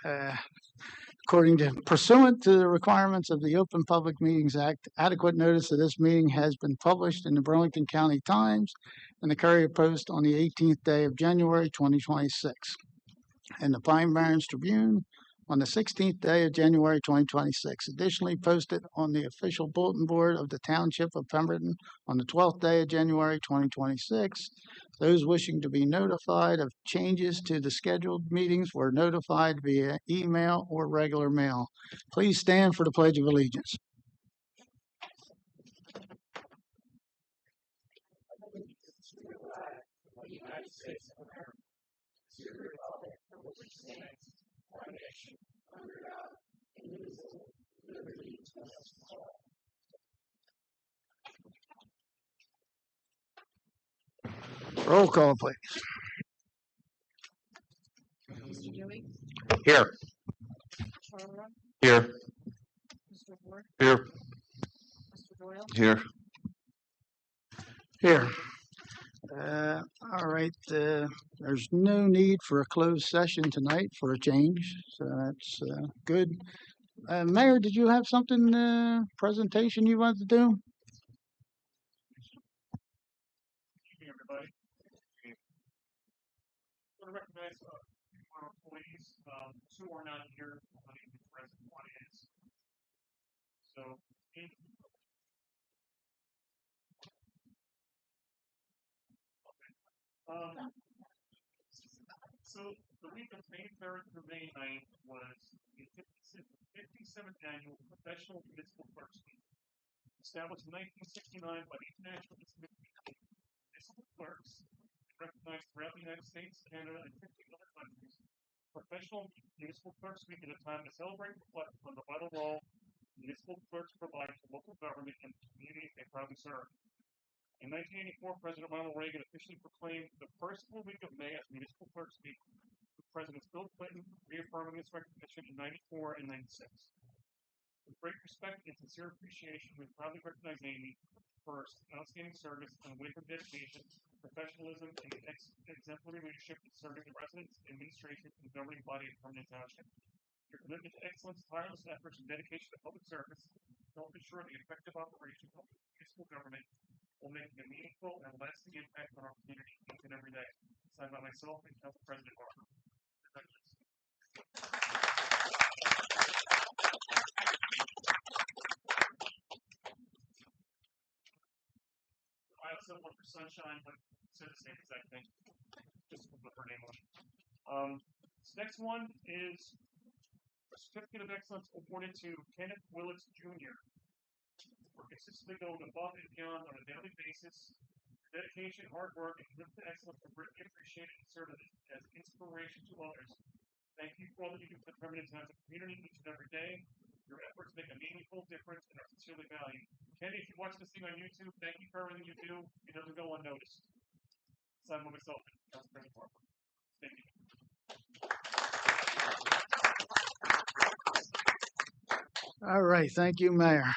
Uh, According to pursuant to the requirements of the Open Public Meetings Act, adequate notice of this meeting has been published in the Burlington County Times and the Courier Post on the 18th day of January 2026, and the Pine Barrens Tribune on the 16th day of January 2026. Additionally, posted on the official bulletin board of the Township of Pemberton on the 12th day of January 2026. Those wishing to be notified of changes to the scheduled meetings were notified via email or regular mail. Please stand for the Pledge of Allegiance. Roll call, please. Mr. Dewey? Here. Charla? Here. Mr. Ward? Here. Mr. Doyle? Here. Here. All right. There's no need for a closed session tonight for a change, so that's good. Mayor, did you have something, presentation you wanted to do? Good evening, everybody. I want to recognize our employees. Two are not here. One is present, one is. So, so the week of May 3rd through May 9th was the 57th annual Professional Municipal Clerks Week, established in 1969 by the International Institute of Municipal Clerks, recognized throughout the United States, Canada, and 50 other countries. Professional Municipal Clerks Week is a time to celebrate and reflect on the vital role municipal clerks provide to local government and the communities they proudly serve. In 1984, President Ronald Reagan officially proclaimed the first full week of May as Municipal Clerks Week, with Presidents Bill Clinton reaffirming this recognition in 94 and 96. With great respect and sincere appreciation, we proudly recognize Amy for her outstanding service and with her dedication, professionalism, and exemplary leadership in serving the residents, administration, and governing body of Pemberton Township. Your commitment to excellence, tireless efforts, and dedication to public service help ensure the effective operation of municipal government will make a meaningful and lasting impact on our community each and every day. Signed by myself and Council President Barker. I also want for Sunshine, but said the same exact thing. Just to put her name on. This next one is a certificate of excellence awarded to Kenneth Willits Jr. for consistently going above and beyond on a daily basis. Your dedication, hard work, and commitment to excellence are greatly appreciated and serve as inspiration to others. Thank you for all that you do for the Pemberton Township community each and every day. Your efforts make a meaningful difference and are sincerely valued. Kenny, if you watch this thing on YouTube, thank you for everything you do. It doesn't go unnoticed. Signed by myself and Council President Barker. Thank you. All right. Thank you, Mayor.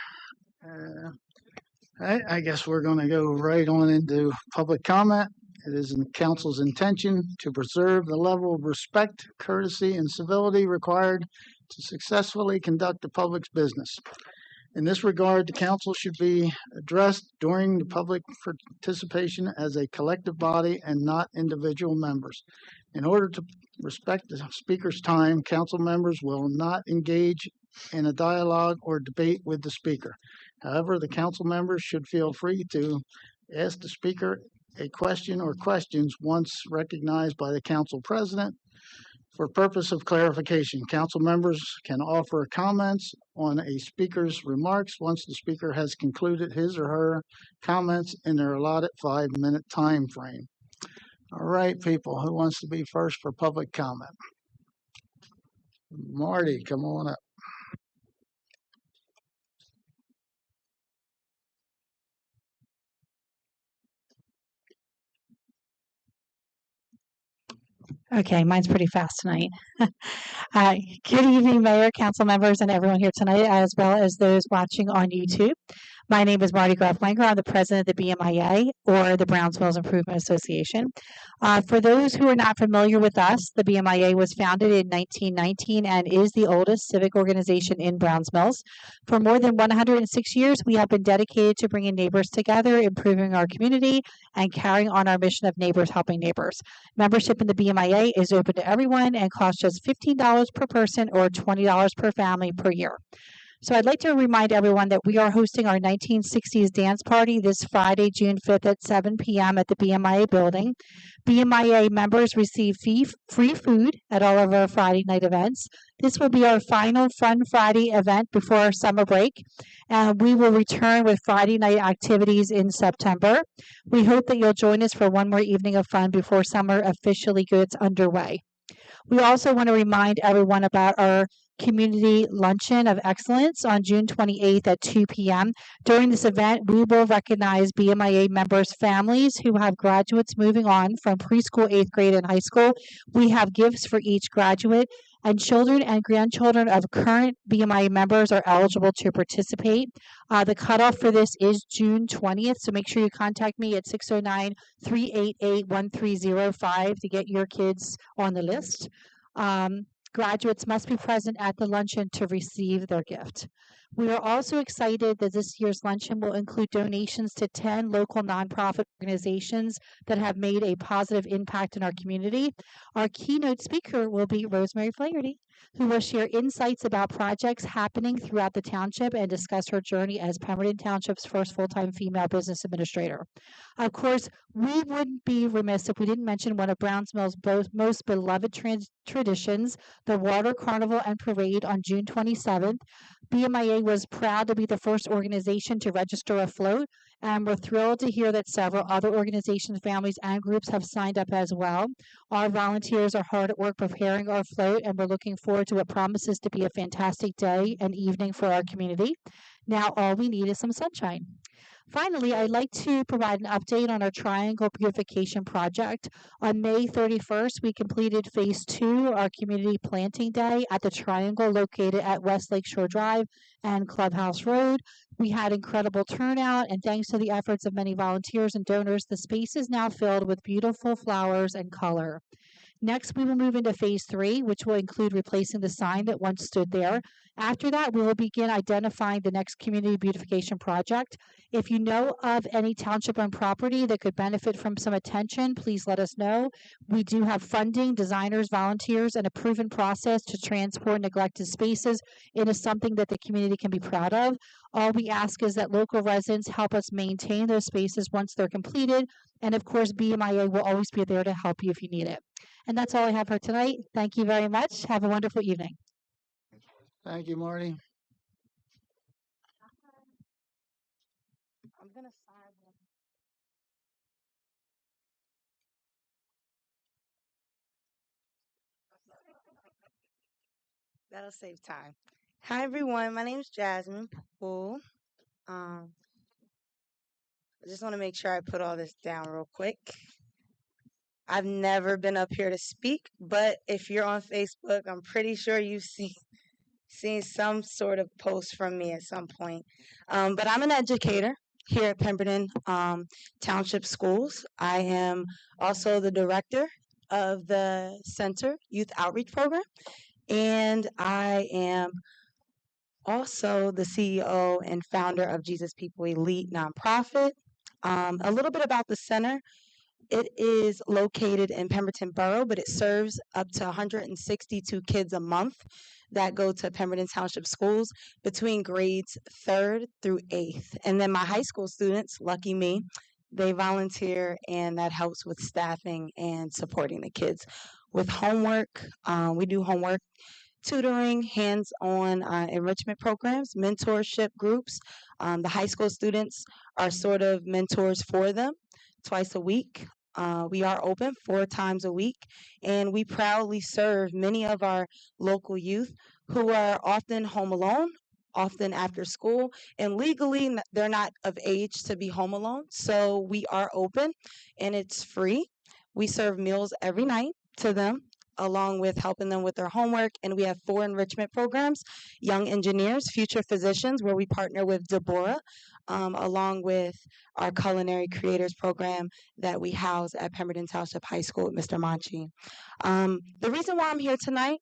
I guess we're going to go right on into public comment. It is in council's intention to preserve the level of respect, courtesy, and civility required to successfully conduct the public's business. In this regard, the council should be addressed during the public participation as a collective body and not individual members. In order to respect the speaker's time, council members will not engage in a dialogue or debate with the speaker. However, the council members should feel free to ask the speaker a question or questions once recognized by the council president. For purpose of clarification, council members can offer comments on a speaker's remarks once the speaker has concluded his or her comments in their allotted 5-minute time frame. All right, people, who wants to be first for public comment? Marty, come on up. Okay, mine's pretty fast tonight. Good evening, Mayor, council members, and everyone here tonight, as well as those watching on YouTube. My name is Marty Graflanger. I'm the president of the BMIA, or the Brownsville Improvement Association. For those who are not familiar with us, the BMIA was founded in 1919 and is the oldest civic organization in Browns Mills. For more than 106 years, we have been dedicated to bringing neighbors together, improving our community, and carrying on our mission of neighbors helping neighbors. Membership in the BMIA is open to everyone and costs just $15 per person or $20 per family per year. So I'd like to remind everyone that we are hosting our 1960s dance party this Friday, June 5th at 7 p.m. at the BMIA building. BMIA members receive free food at all of our Friday night events. This will be our final Fun Friday event before our summer break, and we will return with Friday night activities in September. We hope that you'll join us for one more evening of fun before summer officially gets underway. We also want to remind everyone about our community luncheon of excellence on June 28th at 2 p.m. During this event, we will recognize BMIA members' families who have graduates moving on from preschool, 8th grade, and high school. We have gifts for each graduate, and children and grandchildren of current BMIA members are eligible to participate. The cutoff for this is June 20th, so make sure you contact me at 609-388-1305 to get your kids on the list. Graduates must be present at the luncheon to receive their gift. We are also excited that this year's luncheon will include donations to 10 local nonprofit organizations that have made a positive impact in our community. Our keynote speaker will be Rosemary Flaherty, who will share insights about projects happening throughout the township and discuss her journey as Pemberton Township's first full-time female business administrator. Of course, we wouldn't be remiss if we didn't mention one of Brownsville's most beloved traditions, the Water Carnival and Parade on June 27th. BMIA was proud to be the first organization to register a float, and we're thrilled to hear that several other organizations, families, and groups have signed up as well. Our volunteers are hard at work preparing our float, and we're looking forward to what promises to be a fantastic day and evening for our community. Now, all we need is some sunshine. Finally, I'd like to provide an update on our Triangle Beautification Project. On May 31st, we completed Phase 2, our Community Planting Day at the Triangle located at West Lakeshore Drive and Clubhouse Road. We had incredible turnout, and thanks to the efforts of many volunteers and donors, the space is now filled with beautiful flowers and color. Next, we will move into Phase 3, which will include replacing the sign that once stood there. After that, we will begin identifying the next community beautification project. If you know of any township-owned property that could benefit from some attention, please let us know. We do have funding, designers, volunteers, and a proven process to transform neglected spaces into something that the community can be proud of. All we ask is that local residents help us maintain those spaces once they're completed. And of course, BMIA will always be there to help you if you need it. And that's all I have for tonight. Thank you very much. Have a wonderful evening. Thank you, Marty. I'm gonna sign them. That'll save time. Hi everyone, my name is Jasmine Poole. I just want to make sure I put all this down real quick. I've never been up here to speak, but if you're on Facebook, I'm pretty sure you've seen some sort of post from me at some point. But I'm an educator here at Pemberton Township Schools. I am also the director of the Center Youth Outreach Program, and I am also the CEO and founder of Jesus People Elite nonprofit. A little bit about the center. It is located in Pemberton Borough, but it serves up to 162 kids a month that go to Pemberton Township schools between grades 3rd through 8th. And then my high school students, lucky me, they volunteer, and that helps with staffing and supporting the kids. With homework, we do homework, tutoring, hands-on enrichment programs, mentorship groups. The high school students are sort of mentors for them twice a week. We are open 4 times a week, and we proudly serve many of our local youth who are often home alone, often after school, and legally they're not of age to be home alone. So we are open, and it's free. We serve meals every night to them. along with helping them with their homework. And we have 4 enrichment programs: young engineers, future physicians, where we partner with Deborah, along with our culinary creators program that we house at Pemberton Township High School with Mr. Monchi. The reason why I'm here tonight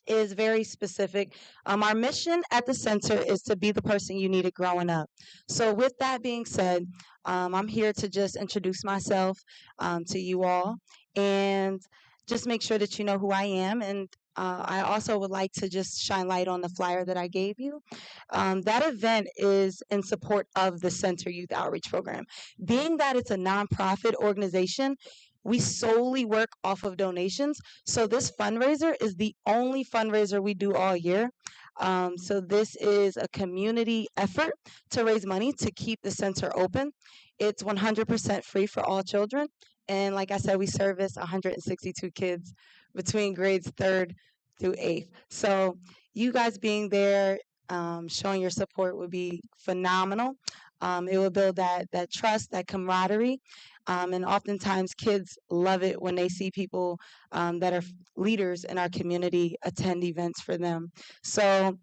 is very specific. Our mission at the center is to be the person you needed growing up. So with that being said, I'm here to just introduce myself to you all and just make sure that you know who I am. And I also would like to just shine light on the flyer that I gave you. That event is in support of the Center Youth Outreach Program. Being that it's a nonprofit organization, we solely work off of donations. So this fundraiser is the only fundraiser we do all year. So this is a community effort to raise money to keep the center open. It's 100% free for all children. And like I said, we service 162 kids between grades 3rd through 8th. So you guys being there, showing your support would be phenomenal. It will build that trust, that camaraderie. And oftentimes kids love it when they see people that are leaders in our community attend events for them. So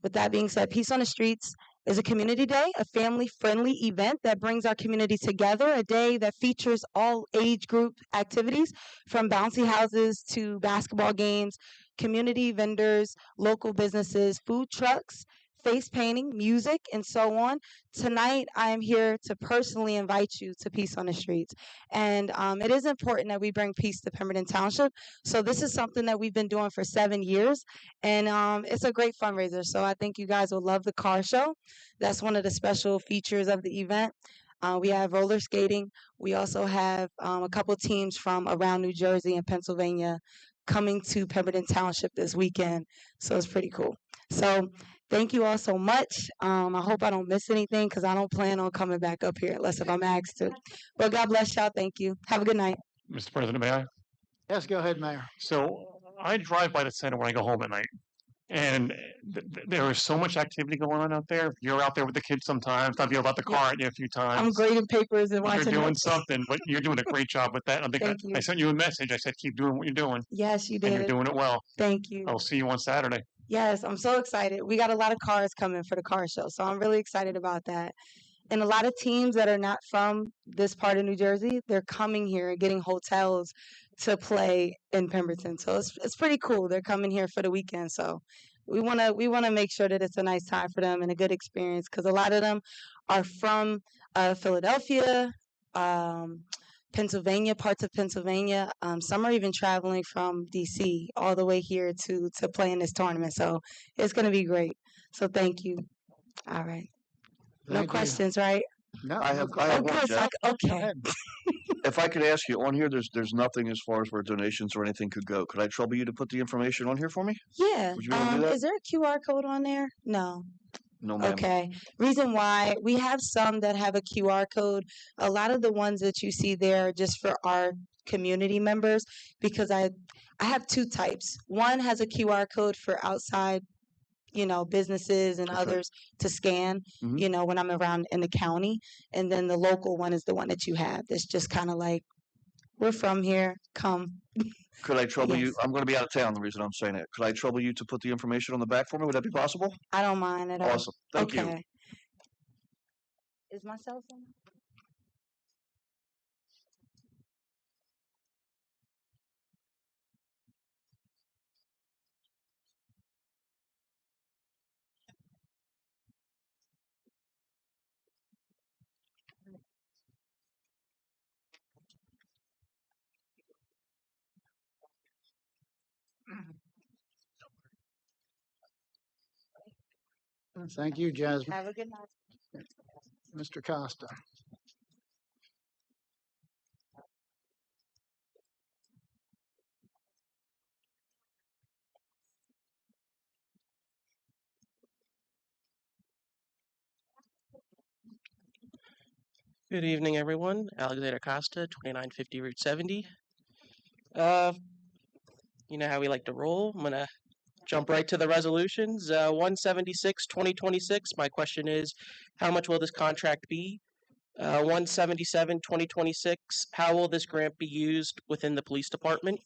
with that being said, Peace on the Streets is a community day, a family-friendly event that brings our community together, a day that features all age group activities from bouncy houses to basketball games, community vendors, local businesses, food trucks, face painting, music, and so on. Tonight, I am here to personally invite you to Peace on the Streets. And it is important that we bring peace to Pemberton Township. So this is something that we've been doing for 7 years. And it's a great fundraiser. So I think you guys will love the car show. That's one of the special features of the event. We have roller skating. We also have a couple teams from around New Jersey and Pennsylvania coming to Pemberton Township this weekend. So it's pretty cool. So thank you all so much. I hope I don't miss anything because I don't plan on coming back up here unless if I'm asked to. But God bless y'all. Thank you. Have a good night. Mr. President, may I? Yes, go ahead, Mayor. So I drive by the center when I go home at night, and there is so much activity going on out there. You're out there with the kids sometimes. I've yelled out the car at you a few times. I'm grading papers and You're watching doing it. something, but you're doing a great job with that. I think Thank you. I sent you a message. I said, keep doing what you're doing, Yes, you and you're did. doing it well. Thank you. I'll see you on Saturday. Yes, I'm so excited. We got a lot of cars coming for the car show, so I'm really excited about that. And a lot of teams that are not from this part of New Jersey, they're coming here and getting hotels to play in Pemberton. So it's pretty cool. They're coming here for the weekend. So we wanna make sure that it's a nice time for them and a good experience because a lot of them are from Philadelphia, Pennsylvania, parts of Pennsylvania. Some are even traveling from DC all the way here to play in this tournament. So it's gonna be great. So thank you. All right. No Thank you. questions, right? No, I no have questions. one, Good. Jeff. Go Okay. ahead. If I could ask you, on here, there's nothing as far as where donations or anything could go. Could I trouble you to put the information on here for me? Yeah. Would you be able to do that? Is there a QR code on there? No. No, ma'am. Okay. Reason why we have some that have a QR code. A lot of the ones that you see there are just for our community members because I have 2 types. One has a QR code for outside, businesses and Okay. others to scan, Mhm. when I'm around in the county. And then the local one is the one that you have. That's just kind of like, we're from here, come. Could I trouble you? Yes. I'm going to be out of town. The reason I'm saying it. Could I trouble you to put the information on the back for me? Would that be possible? I don't mind at all. Awesome. Thank you. Okay. Is my cell phone? Thank you, Jasmine. Have a good night. Mr. Costa. Good evening, everyone. Alexander Costa, 2950 Route 70. You know how we like to roll. I'm going to jump right to the resolutions. 176, 2026. My question is, how much will this contract be? 177, 2026. How will this grant be used within the police department?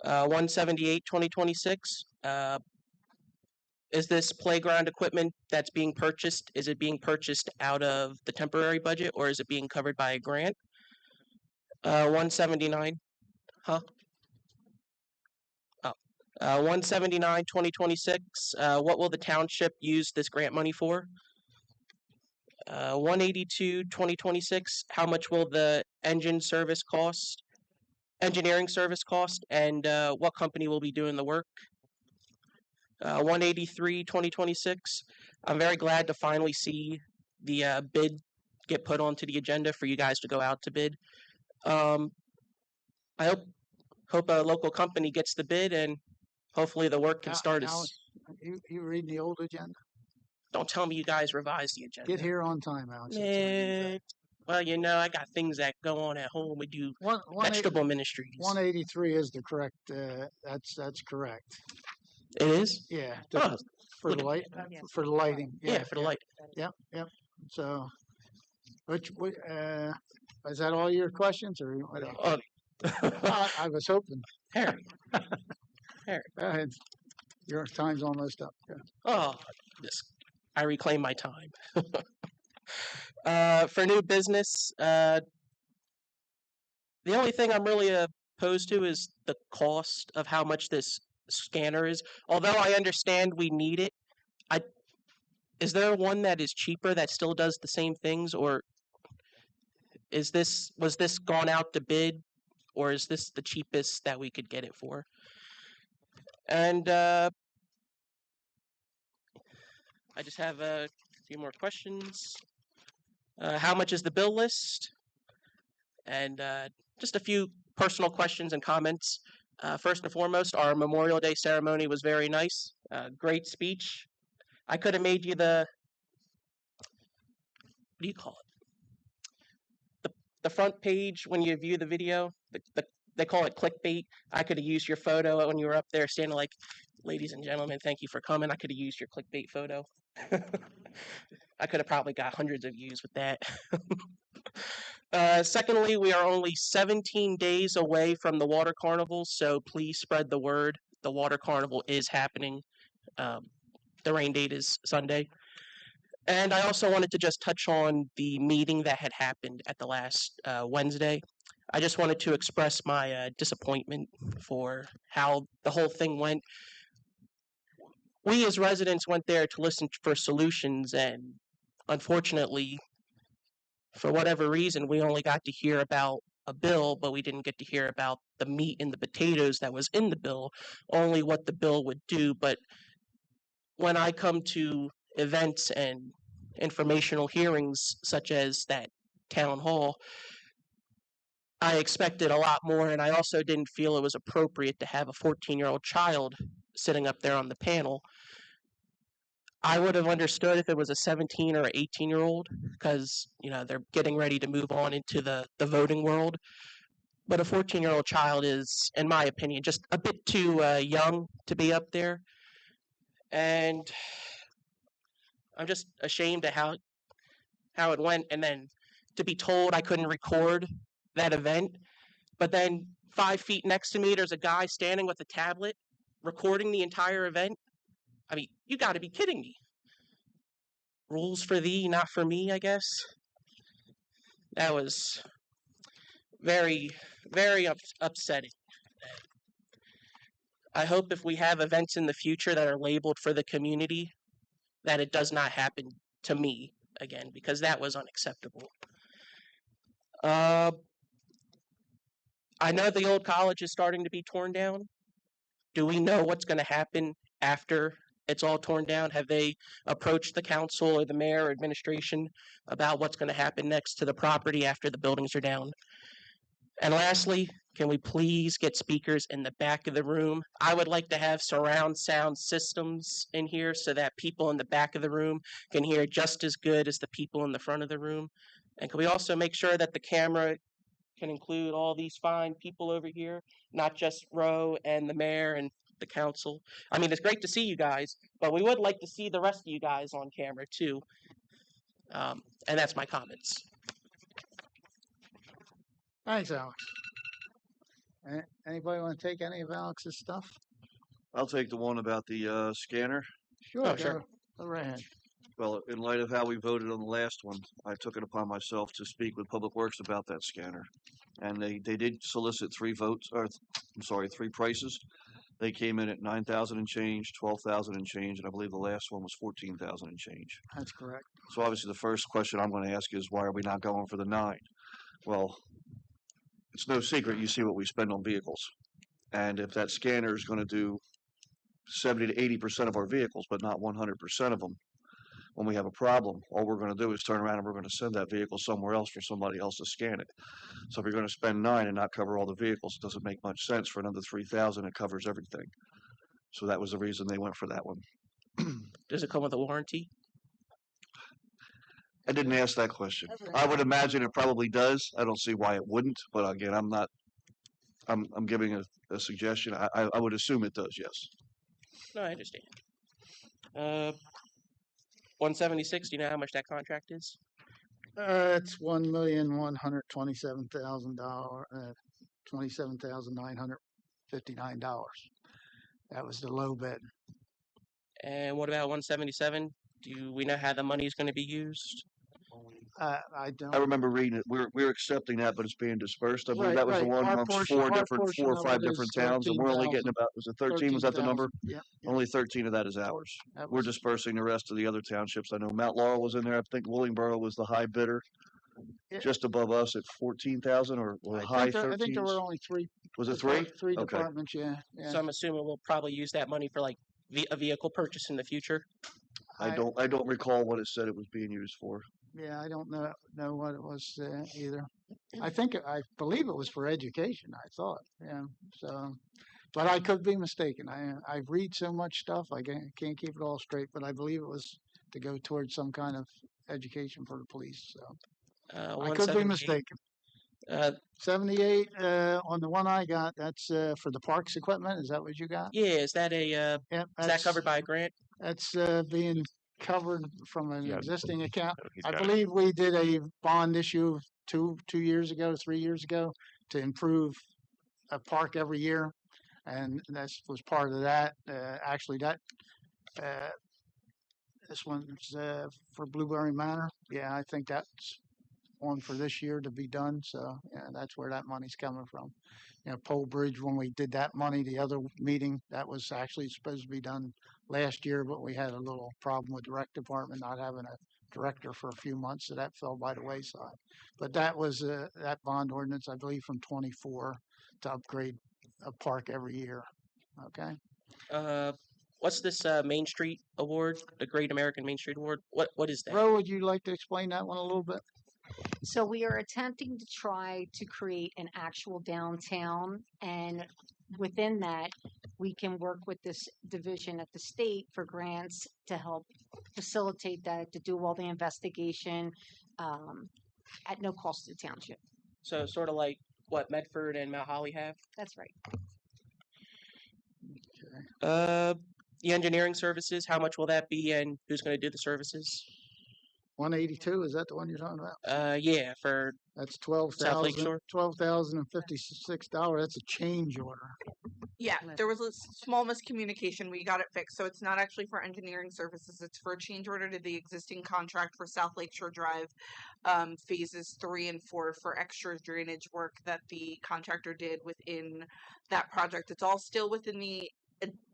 178, 2026. Is this playground equipment that's being purchased, is it being purchased out of the temporary budget or is it being covered by a grant? 179, huh? Oh, 179, 2026. What will the township use this grant money for? 182, 2026. How much will the engineering service cost, and what company will be doing the work? 183, 2026. I'm very glad to finally see the bid get put onto the agenda for you guys to go out to bid. I hope a local company gets the bid and hopefully the work can start as. Alex, you reading the old agenda? Don't tell me you guys revised the agenda. Get here on time, Alex. Well, you know, I got things that go on at home. We do vegetable ministries. 183 is the correct. That's correct. It is? Yeah. Oh, For the light, for the lighting. yeah, for the light. Yep. So, is that all your questions or what else? I was hoping. Harry. Go ahead. Your time's almost up. Yeah. Oh, I reclaim my time. For new business, the only thing I'm really opposed to is the cost of how much this scanner is. Although I understand we need it, is there one that is cheaper that still does the same things, or was this gone out to bid, or is this the cheapest that we could get it for? And I just have a few more questions. How much is the bill list? And just a few personal questions and comments. First and foremost, our Memorial Day ceremony was very nice. Great speech. I could have made you what do you call it? The front page when you view the video. They call it clickbait. I could have used your photo when you were up there standing like, ladies and gentlemen, thank you for coming. I could have used your clickbait photo. I could have probably got hundreds of views with that. Secondly, we are only 17 days away from the water carnival, so please spread the word. The water carnival is happening. The rain date is Sunday. And I also wanted to just touch on the meeting that had happened at the last Wednesday. I just wanted to express my disappointment for how the whole thing went. We as residents went there to listen for solutions, and unfortunately, for whatever reason, we only got to hear about a bill, but we didn't get to hear about the meat and the potatoes that was in the bill, only what the bill would do. But when I come to events and informational hearings such as that town hall, I expected a lot more, and I also didn't feel it was appropriate to have a 14-year-old child sitting up there on the panel. I would have understood if it was a 17 or 18-year-old because, you know, they're getting ready to move on into the voting world. But a 14-year-old child is, in my opinion, just a bit too young to be up there. And I'm just ashamed of how it went. And then to be told I couldn't record that event, but then 5 feet next to me, there's a guy standing with a tablet recording the entire event. I mean, you got to be kidding me. Rules for thee, not for me, I guess. That was very, very upsetting. I hope if we have events in the future that are labeled for the community, that it does not happen to me again, because that was unacceptable. I know the old college is starting to be torn down. Do we know what's going to happen after it's all torn down? Have they approached the council or the mayor or administration about what's going to happen next to the property after the buildings are down? And lastly, can we please get speakers in the back of the room? I would like to have surround sound systems in here so that people in the back of the room can hear just as good as the people in the front of the room. And can we also make sure that the camera can include all these fine people over here, not just Roe and the mayor and the council. I mean, it's great to see you guys, but we would like to see the rest of you guys on camera too. And that's my comments. Thanks, Alex. Anybody want to take any of Alex's stuff? I'll take the one about the scanner. Sure, Oh, sure. Go right ahead. Well, in light of how we voted on the last one, I took it upon myself to speak with Public Works about that scanner. And they did solicit three prices. They came in at 9,000 and change, 12,000 and change, and I believe the last one was 14,000 and change. That's correct. So obviously the first question I'm going to ask is, why are we not going for the 9? Well, it's no secret you see what we spend on vehicles. And if that scanner is going to do 70 to 80% of our vehicles, but not 100% of them, when we have a problem, all we're going to do is turn around and we're going to send that vehicle somewhere else for somebody else to scan it. So if you're going to spend 9 and not cover all the vehicles, it doesn't make much sense. For another 3,000, it covers everything. So that was the reason they went for that one. Does it come with a warranty? I didn't ask that question. I would imagine it probably does. I don't see why it wouldn't, but again, I'm giving a suggestion. I would assume it does, yes. No, I understand. 176. Do you know how much that contract is? It's $1,127,000, $27,959. That was the low bid. And what about 177? Do we know how the money is going to be used? I don't. I remember reading it. We're accepting that, but it's being dispersed. I believe Right, that was the right. one Our amongst portion- 4 our different, portion 4 or of 5 it is different towns, and we're only getting 13,000. about, was it 13? Was that the number? Yeah. Only 13 of that is ours. That We're was- dispersing the rest of the other townships. I know Mount Laurel was in there. I think Willingboro was the high bidder, Yeah. just above us at 14,000 or high I think there were 13s. only 3. Was it 3? Three Okay. departments, yeah. So I'm assuming we'll probably use that money for like a vehicle purchase in the future. I don't recall what it said it was being used for. Yeah, I don't know what it was either. I believe it was for education. I thought, yeah. So, but I could be mistaken. I read so much stuff I can't keep it all straight. But I believe it was to go towards some kind of education for the police. So I could be 178. mistaken. 78 on the one I got. That's for the parks equipment. Is that what you got? Yeah, is that Yep, is that covered by a grant? That's being covered from an Yeah. existing account. He's I got it. believe we did a bond issue 3 years ago to improve a park every year, and that was part of that. Actually, this one's for Blueberry Manor. Yeah, I think that's one for this year to be done. So yeah, that's where that money's coming from. Pole Bridge, when we did that money, the other meeting, that was actually supposed to be done last year, but we had a little problem with the rec department not having a director for a few months, so that fell by the wayside. But that was that bond ordinance, I believe, from 24 to upgrade a park every year. Okay. What's this Main Street Award, the Great American Main Street Award? What is that? Ro, would you like to explain that one a little bit? So we are attempting to try to create an actual downtown, and within that, we can work with this division at the state for grants to help facilitate that, to do all the investigation at no cost to the township. So sort of like what Medford and Mount Holly have. That's right. The engineering services, how much will that be, and who's going to do the services? 182, is that the one you're talking about? Yeah, for That's South Lake Shore? $12,056. That's a change order. Yeah, Right. there was a small miscommunication. We got it fixed. So it's not actually for engineering services. It's for a change order to the existing contract for South Lakeshore Drive, phases 3 and 4 for extra drainage work that the contractor did within that project. It's all still within the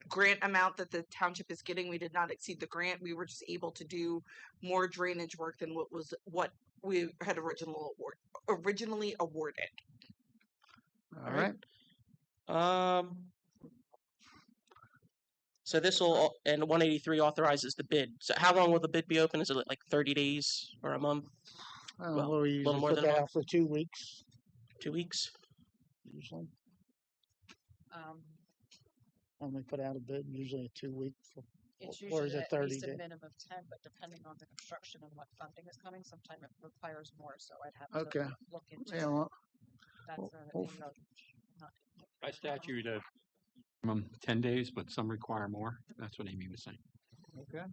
grant amount that the township is getting. We did not exceed the grant. We were just able to do more drainage work than what we had originally awarded. All right. So this will, and 183 authorizes the bid. So how long will the bid be open? Is it like 30 days or a month? Well, We little usually more put than a that month. out for 2 weeks. 2 weeks? Usually. When we put out a bid, usually a 2 week. It's Or is usually it at 30 least a days? minimum of 10, but depending on the construction and what funding is coming, sometimes it requires more, so I'd have Okay. to look into Yeah, well, that's well, not By statute, minimum 10 days, but some require more. That's what Amy was saying. okay.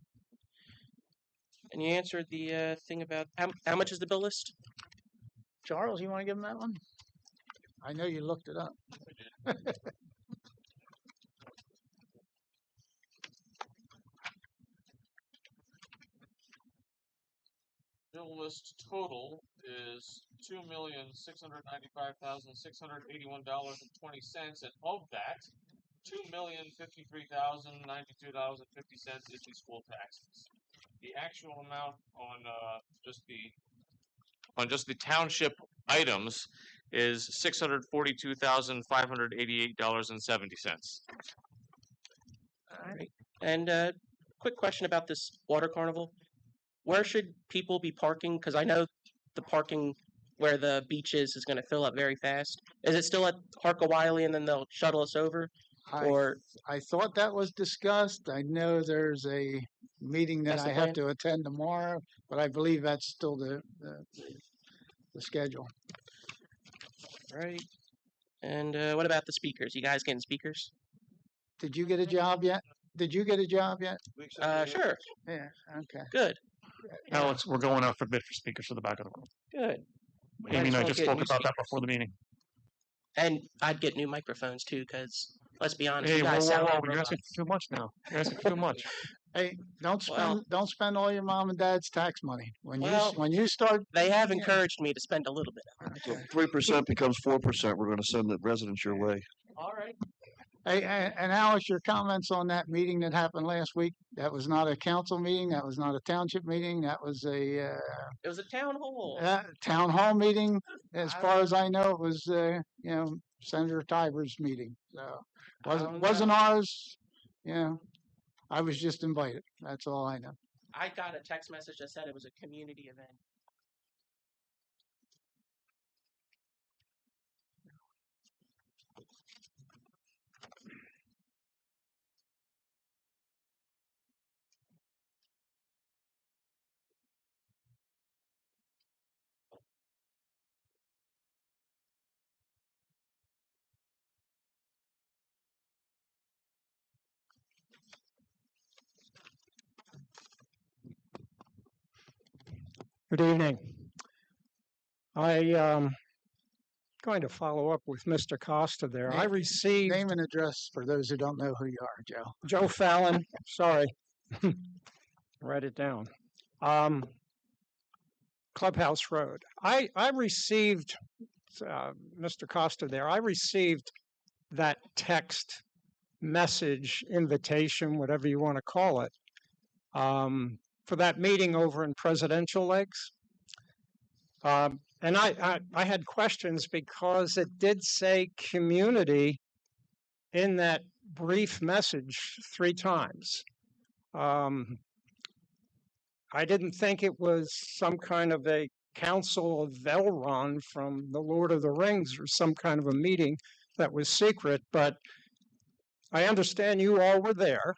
And you answered the thing about how much is the bill list? Charles, you want to give him that one? I know you looked it up. Bill list total is $2,695,681.20, and of that, $2,053,092.50 is the school taxes. The actual amount on just the township items is $642,588.70. All right. And quick question about this water carnival. Where should people be parking? Because I know the parking where the beach is going to fill up very fast. Is it still at Harkawiley and then they'll shuttle us over? Or I thought that was discussed. I know there's a meeting that That's the I have plan? to attend tomorrow, but I believe that's still the schedule. All right. And what about the speakers? You guys getting speakers? Did you get a job yet? Did you get a job yet? Sure. Yeah. Okay. Good. Alex, we're going out for bid for speakers for the back of the room. Good. Amy and I won't just get spoke new about that speakers. before the meeting. And I'd get new microphones too, because let's be honest, Hey, you whoa, guys whoa, sound whoa! like You're robots. asking for too much now. You're asking for too much. Hey, don't Well- spend all your mom and dad's tax money. When Well, you start, They have encouraged me to spend a little bit of it. So 3% becomes 4%. We're going to send the residents your way. All right. Hey, and Alice, your comments on that meeting that happened last week, that was not a council meeting, that was not a township meeting, that was a It was a town hall. town hall meeting. As far as I know, it was Senator Tiber's meeting. So wasn't ours. I was just invited. That's all I know. I got a text message that said it was a community event. Good evening. I going to follow up with Mr. Costa there. I received Name and address for those who don't know who you are, Joe. Joe Fallon. Sorry, write it down. Clubhouse Road. I received Mr. Costa there. I received that text message, invitation, whatever you want to call it, for that meeting over in Presidential Lakes. And I had questions because it did say community in that brief message 3 times. I didn't think it was some kind of a Council of Elrond from the Lord of the Rings or some kind of a meeting that was secret, but I understand you all were there,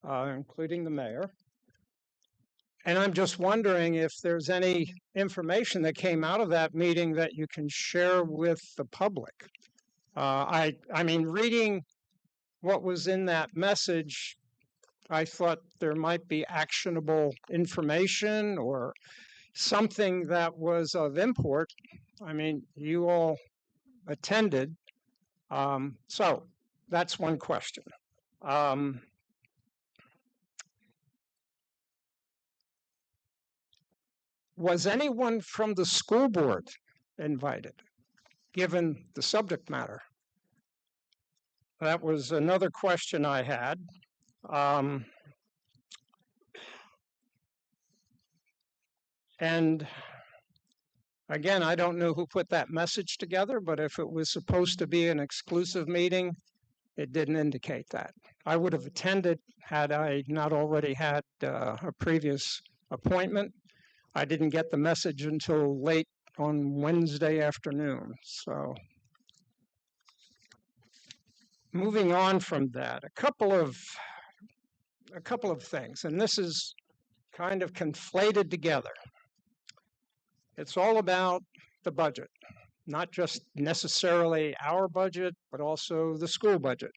including the mayor. And I'm just wondering if there's any information that came out of that meeting that you can share with the public. I mean, reading what was in that message, I thought there might be actionable information or something that was of import. I mean, you all attended. So that's one question. Was anyone from the school board invited, given the subject matter? That was another question I had. And again, I don't know who put that message together, but if it was supposed to be an exclusive meeting, it didn't indicate that. I would have attended had I not already had a previous appointment. I didn't get the message until late on Wednesday afternoon. So moving on from that, a couple of things, and this is kind of conflated together. It's all about the budget, not just necessarily our budget, but also the school budget.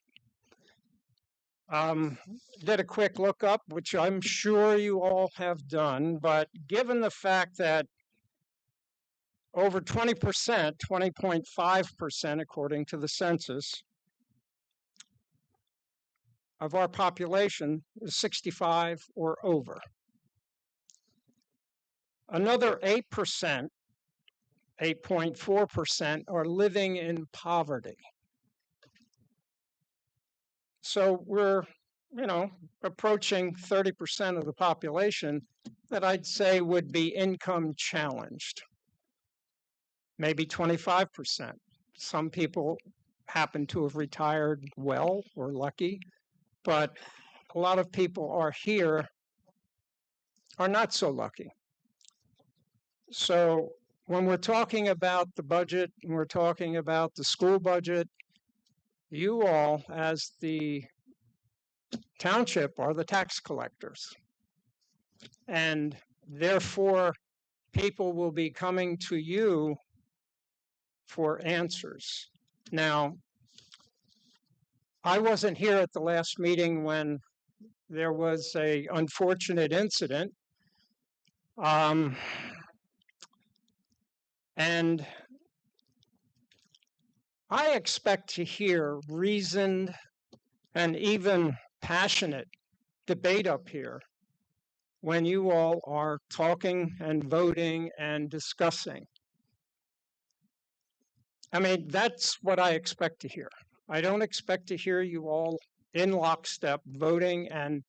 Did a quick lookup, which I'm sure you all have done, but given the fact that over 20%, 20.5% according to the census, of our population is 65 or over. Another 8%, 8.4% are living in poverty. So we're, approaching 30% of the population that I'd say would be income challenged. Maybe 25%. Some people happen to have retired well or lucky, but a lot of people are not so lucky. So when we're talking about the budget and we're talking about the school budget, you all, as the township, are the tax collectors. And therefore, people will be coming to you for answers. Now, I wasn't here at the last meeting when there was an unfortunate incident. And I expect to hear reasoned and even passionate debate up here when you all are talking and voting and discussing. I mean, that's what I expect to hear. I don't expect to hear you all in lockstep voting, and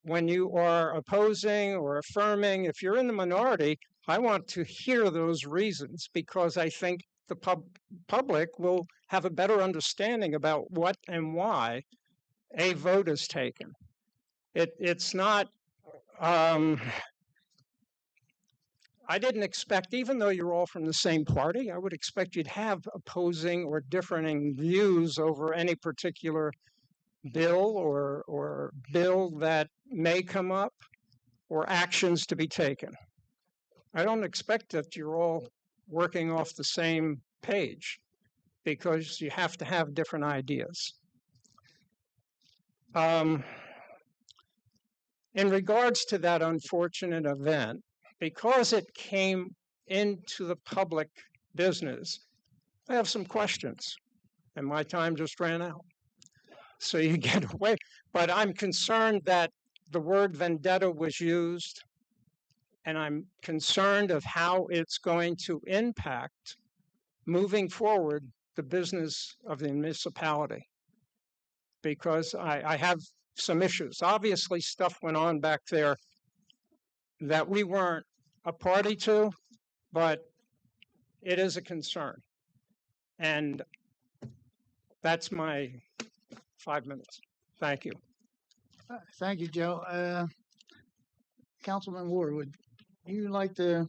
when you are opposing or affirming, if you're in the minority, I want to hear those reasons, because I think the public will have a better understanding about what and why a vote is taken. It's not, I didn't expect, even though you're all from the same party, I would expect you'd have opposing or differing views over any particular bill or bill that may come up or actions to be taken. I don't expect that you're all working off the same page, because you have to have different ideas. In regards to that unfortunate event, because it came into the public business, I have some questions, and my time just ran out. So you get away. But I'm concerned that the word vendetta was used, and I'm concerned of how it's going to impact, moving forward, the business of the municipality. Because I have some issues. Obviously, stuff went on back there that we weren't a party to, but it is a concern. And that's my 5 minutes. Thank you. Thank you, Joe. Councilman Ward, would you like to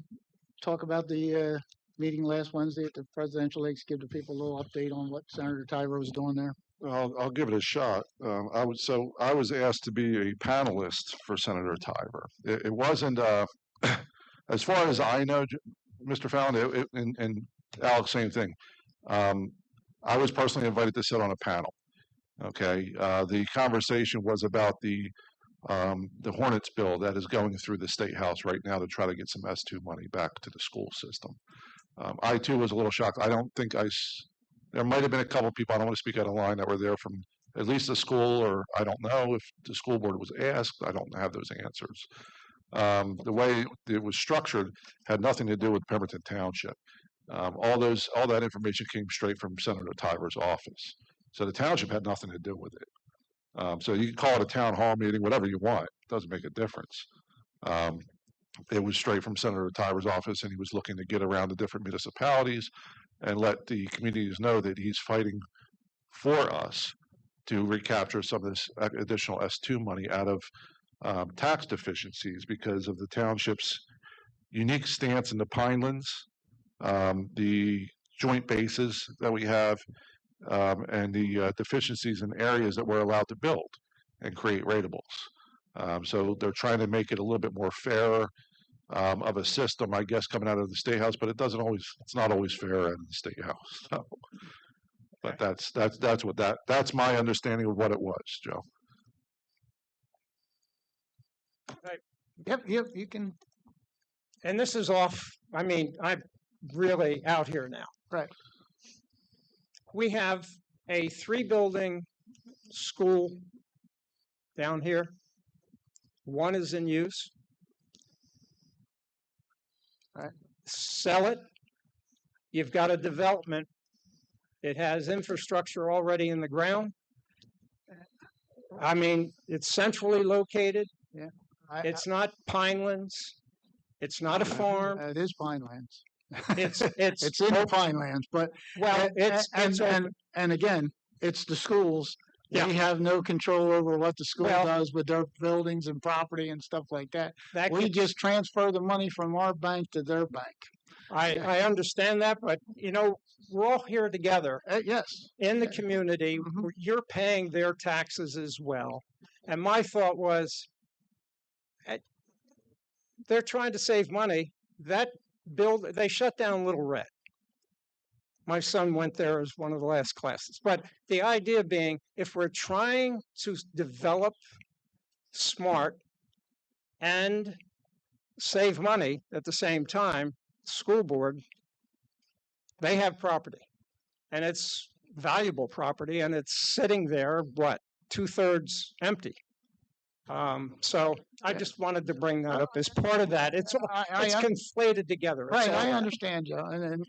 talk about the meeting last Wednesday at the Presidential Lakes, give the people a little update on what Senator Tyro was doing there? I'll give it a shot. I was asked to be a panelist for Senator Tyver. It wasn't, as far as I know, Mr. Fallon, and Alex, same thing. I was personally invited to sit on a panel. Okay, the conversation was about the Hornets bill that is going through the State House right now to try to get some S2 money back to the school system. I too was a little shocked. I don't think there might have been a couple of people, I don't want to speak out of line, that were there from at least the school, or I don't know if the school board was asked. I don't have those answers. The way it was structured had nothing to do with Pemberton Township. All that information came straight from Senator Tyver's office. So the township had nothing to do with it. So you can call it a town hall meeting, whatever you want. It doesn't make a difference. It was straight from Senator Tyver's office, and he was looking to get around the different municipalities and let the communities know that he's fighting for us to recapture some of this additional S2 money out of tax deficiencies because of the township's unique stance in the Pinelands, the joint bases that we have, and the deficiencies in areas that we're allowed to build and create ratables. So they're trying to make it a little bit more fair of a system, I guess, coming out of the State House, but it's not always fair out of the State House. So, but that's my understanding of what it was, Joe. Right. Yep, you can. And this is off, I mean, I've really out here now. Right. We have a 3-building school down here. One is in use. Right. Sell it. You've got a development. It has infrastructure already in the ground. I mean, it's centrally located. Yeah. It's not Pinelands. It's not a farm. It is Pinelands. It's It's in the Pinelands, but well, it's and again, it's the schools. Yeah. We have no control over what the school Well- does with their buildings and property and stuff like that. that We gets- just transfer the money from our bank to their bank. I understand that, but we're all here together Yes. in the community. Mhm. You're paying their taxes as well. And my thought was, they're trying to save money. They shut down Little Red. My son went there as one of the last classes. But the idea being, if we're trying to develop smart and save money at the same time, school board, they have property. And it's valuable property, and it's sitting there, 2/3 empty. So I just wanted to bring that up as part of that. It's conflated together. It's Right, all I that. understand, Joe, and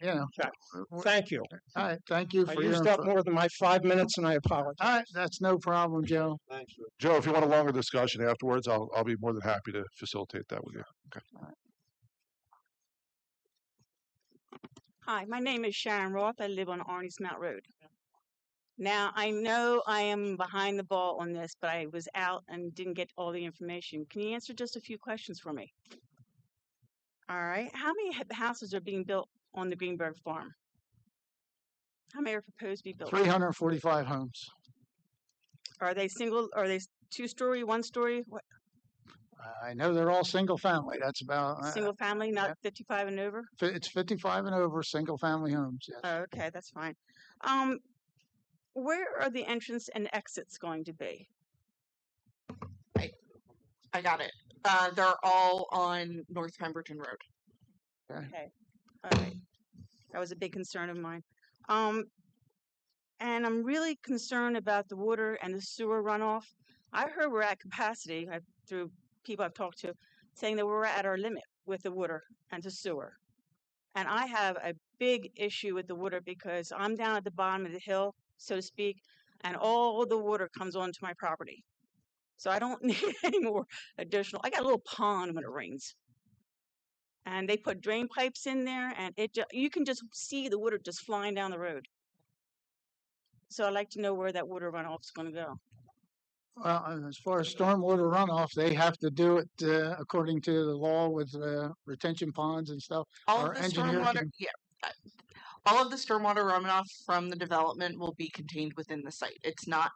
Thank you. All right, thank you I for your used up input. more than my 5 minutes, and I apologize. All right, that's no problem, Joe. Thanks. Joe, if you want a longer discussion afterwards, I'll be more than happy to facilitate that with you. Okay. Hi, my name is Sharon Roth. I live on Arnie's Mount Road. Now, I know I am behind the ball on this, but I was out and didn't get all the information. Can you answer just a few questions for me? All right. How many houses are being built on the Greenberg farm? How many are proposed to be built? 345 homes. Are they single? Are they 2-story, 1-story? What? I know they're all single family. That's about Single family, not 55 and over? it's 55 and over single family homes. Yes. Oh, okay, that's fine. Where are the entrance and exits going to be? I got it. They're all on North Pemberton Road. Okay. All right. That was a big concern of mine. And I'm really concerned about the water and the sewer runoff. I heard we're at capacity through people I've talked to, saying that we're at our limit with the water and the sewer. And I have a big issue with the water because I'm down at the bottom of the hill, so to speak, and all the water comes onto my property. So I don't need any more additional. I got a little pond when it rains. And they put drain pipes in there, and you can just see the water just flying down the road. So I'd like to know where that water runoff is going to go. Well, as far as stormwater runoff, they have to do it according to the law with retention ponds and stuff. All Our of the engineer stormwater, can- all of the stormwater runoff from the development will be contained within the site. It's not.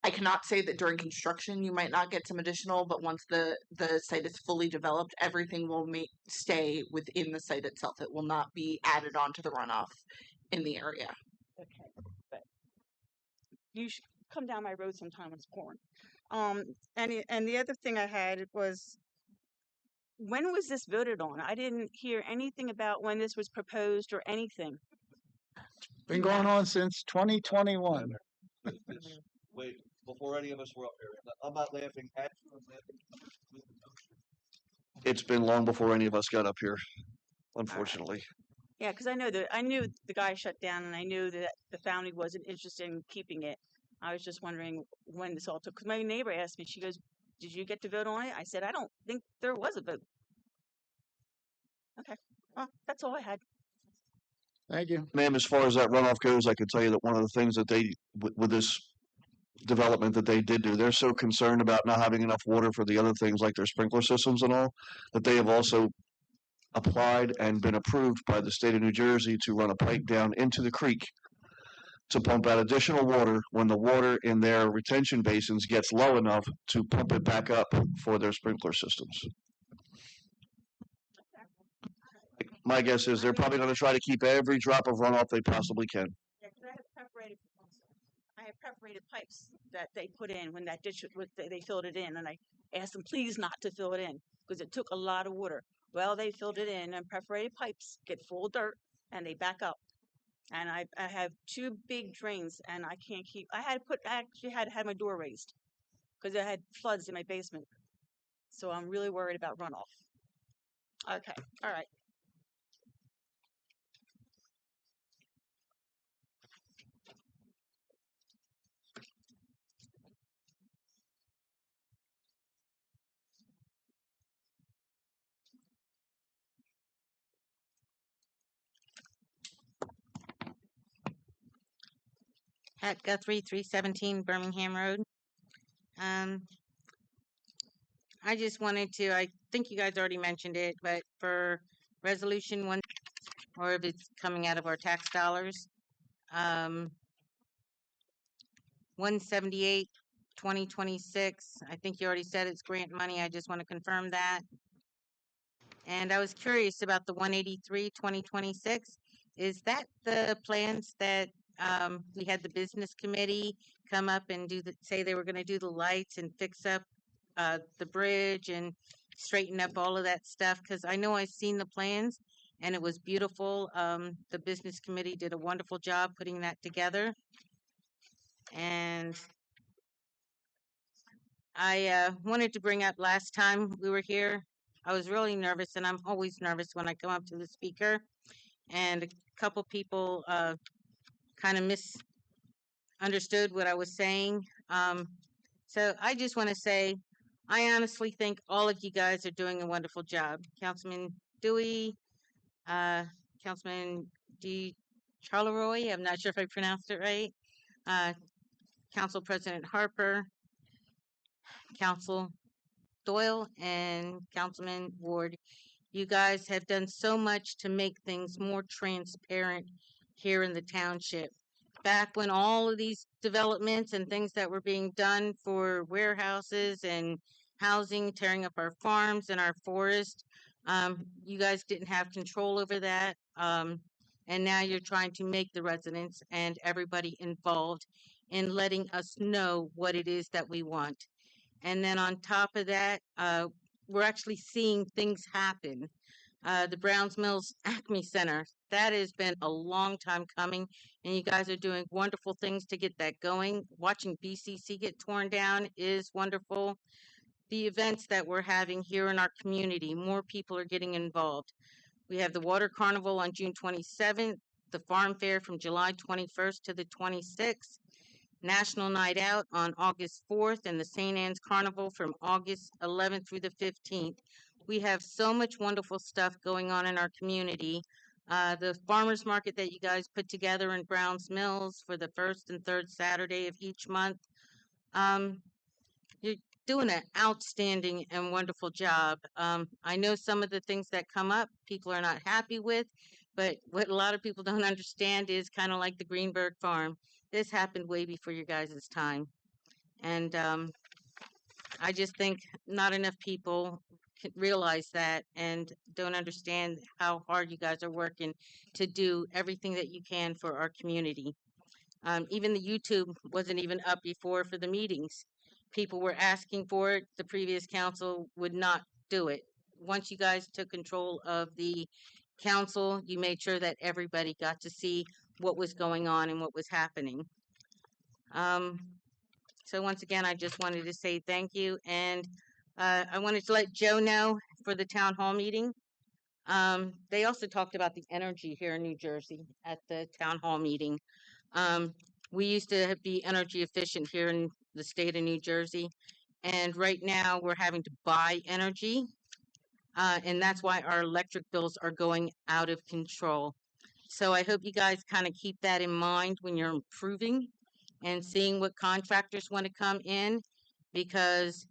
I cannot say that during construction you might not get some additional, but once the site is fully developed, everything will stay within the site itself. It will not be added onto the runoff in the area. Okay, but you should come down my road sometime when it's pouring. And the other thing I had was, when was this voted on? I didn't hear anything about when this was proposed or anything. Been going on since 2021. Wait, before any of us were up here, I'm not laughing at you. I'm laughing. It's been long before any of us got up here, unfortunately. Yeah, because I knew the guy shut down, and I knew that the family wasn't interested in keeping it. I was just wondering when this all took. Because my neighbor asked me, she goes, "Did you get to vote on it?" I said, "I don't think there was a vote." Okay, well, that's all I had. Thank you. Ma'am, as far as that runoff goes, I can tell you that one of the things that they, with this development that they did do, they're so concerned about not having enough water for the other things like their sprinkler systems and all, that they have also applied and been approved by the state of New Jersey to run a pipe down into the creek to pump out additional water when the water in their retention basins gets low enough to pump it back up for their sprinkler systems. My guess is they're probably going to try to keep every drop of runoff they possibly can. Yeah, 'cause I have perforated pipes that they put in when that ditch they filled it in, and I asked them please not to fill it in because it took a lot of water. Well, they filled it in, and perforated pipes get full of dirt and they back up. And I have two big drains, and I can't keep. I actually had to have my door raised because I had floods in my basement. So I'm really worried about runoff. Okay, all right. Pat Guthrie, 317 Birmingham Road. Um, I just wanted to, I think you guys already mentioned it, but for resolution one, or if it's coming out of our tax dollars, 178, 2026. I think you already said it's grant money. I just want to confirm that. And I was curious about the 183, 2026. Is that the plans that we had the business committee come up and say they were going to do the lights and fix up the bridge and straighten up all of that stuff? Because I know I've seen the plans and it was beautiful. The business committee did a wonderful job putting that together. And I wanted to bring up last time we were here, I was really nervous, and I'm always nervous when I come up to the speaker. And a couple people kind of misunderstood what I was saying. So I just want to say, I honestly think all of you guys are doing a wonderful job. Councilman Dewey, Councilman D. Charleroy, I'm not sure if I pronounced it right, Council President Harper, Council Doyle, and Councilman Ward. You guys have done so much to make things more transparent here in the township. Back when all of these developments and things that were being done for warehouses and housing, tearing up our farms and our forest, you guys didn't have control over that. And now you're trying to make the residents and everybody involved in letting us know what it is that we want. And then on top of that, we're actually seeing things happen. The Browns Mills Acme Center, that has been a long time coming, and you guys are doing wonderful things to get that going. Watching BCC get torn down is wonderful. The events that we're having here in our community, more people are getting involved. We have the Water Carnival on June 27th, the Farm Fair from July 21st to the 26th, National Night Out on August 4th, and the St. Anne's Carnival from August 11th through the 15th. We have so much wonderful stuff going on in our community. The farmers market that you guys put together in Browns Mills for the first and third Saturday of each month. You're doing an outstanding and wonderful job. I know some of the things that come up, people are not happy with, but what a lot of people don't understand is kind of like the Greenberg Farm. This happened way before your guys' time. And I just think not enough people realize that and don't understand how hard you guys are working to do everything that you can for our community. Even the YouTube wasn't even up before for the meetings. People were asking for it. The previous council would not do it. Once you guys took control of the council, you made sure that everybody got to see what was going on and what was happening. So once again, I just wanted to say thank you. And I wanted to let Joe know for the town hall meeting. They also talked about the energy here in New Jersey at the town hall meeting. We used to be energy efficient here in the state of New Jersey. And right now we're having to buy energy. And that's why our electric bills are going out of control. So I hope you guys kind of keep that in mind when you're improving and seeing what contractors want to come in, because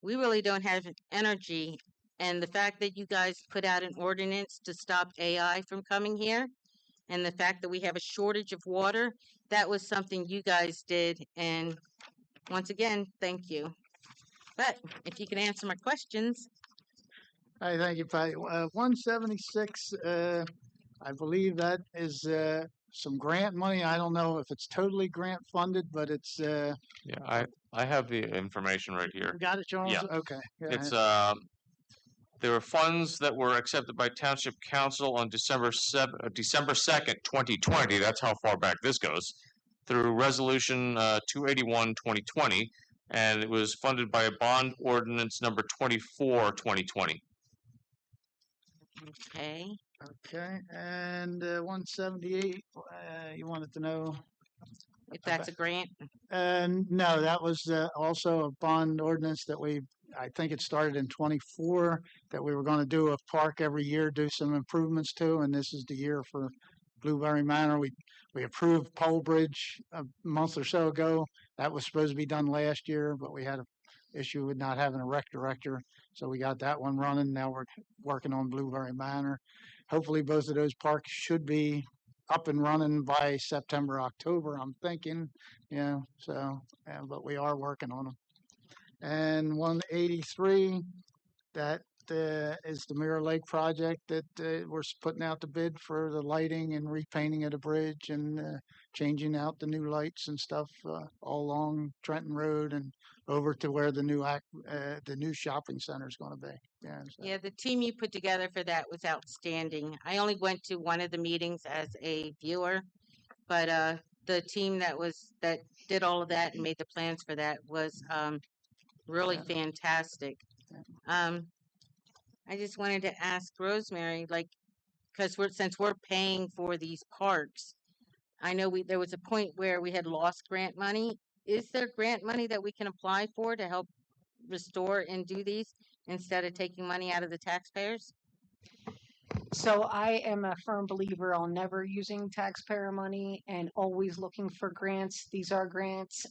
we really don't have energy. And the fact that you guys put out an ordinance to stop AI from coming here, and the fact that we have a shortage of water, that was something you guys did. And once again, thank you. But if you can answer my questions. All right, thank you, Patty. 176, I believe that is some grant money. I don't know if it's totally grant funded, but it's. Yeah, I have the information right here. Got it, Charles? Yeah. Okay. Go It's ahead. There were funds that were accepted by Township Council on December 2nd, 2020. That's how far back this goes. Through Resolution 281, 2020, and it was funded by a bond ordinance number 24, 2020. Okay. Okay, and 178, you wanted to know? If that's a grant? No, that was also a bond ordinance that I think it started in '24, that we were going to do a park every year, do some improvements to, and this is the year for Blueberry Manor. We approved Pole Bridge a month or so ago. That was supposed to be done last year, but we had an issue with not having a rec director, so we got that one running. Now we're working on Blueberry Manor. Hopefully both of those parks should be up and running by September, October, I'm thinking. Yeah, so, but we are working on them. And 183, that is the Mirror Lake project that we're putting out the bid for the lighting and repainting of the bridge and changing out the new lights and stuff all along Trenton Road and over to where the new shopping center is going to be. Yeah. So. Yeah, the team you put together for that was outstanding. I only went to one of the meetings as a viewer, but the team that did all of that and made the plans for that was really fantastic. I just wanted to ask Rosemary, like, because since we're paying for these parks, I know there was a point where we had lost grant money. Is there grant money that we can apply for to help restore and do these instead of taking money out of the taxpayers? So I am a firm believer on never using taxpayer money and always looking for grants. These are grants.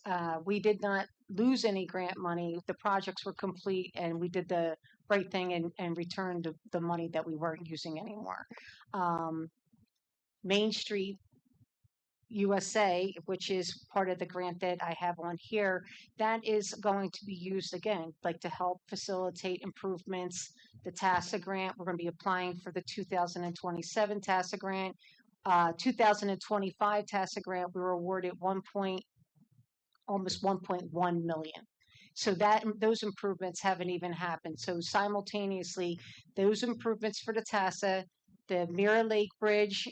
We did not lose any grant money. The projects were complete and we did the right thing and returned the money that we weren't using anymore. Main Street USA, which is part of the grant that I have on here, that is going to be used again, like to help facilitate improvements. The TASA grant, we're going to be applying for the 2027 TASA grant. 2025 TASA grant, we were awarded almost 1.1 million. So those improvements haven't even happened. So simultaneously, those improvements for the TASA, the Mirror Lake Bridge,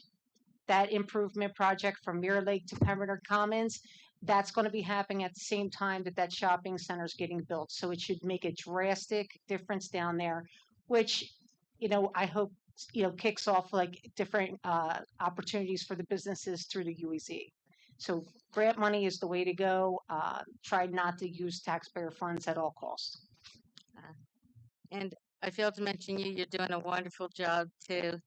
that improvement project from Mirror Lake to Pemberton Commons, that's going to be happening at the same time that shopping center is getting built. So it should make a drastic difference down there, which, I hope, kicks off like different opportunities for the businesses through the UEZ. So grant money is the way to go. Try not to use taxpayer funds at all costs. And I failed to mention you're doing a wonderful job too.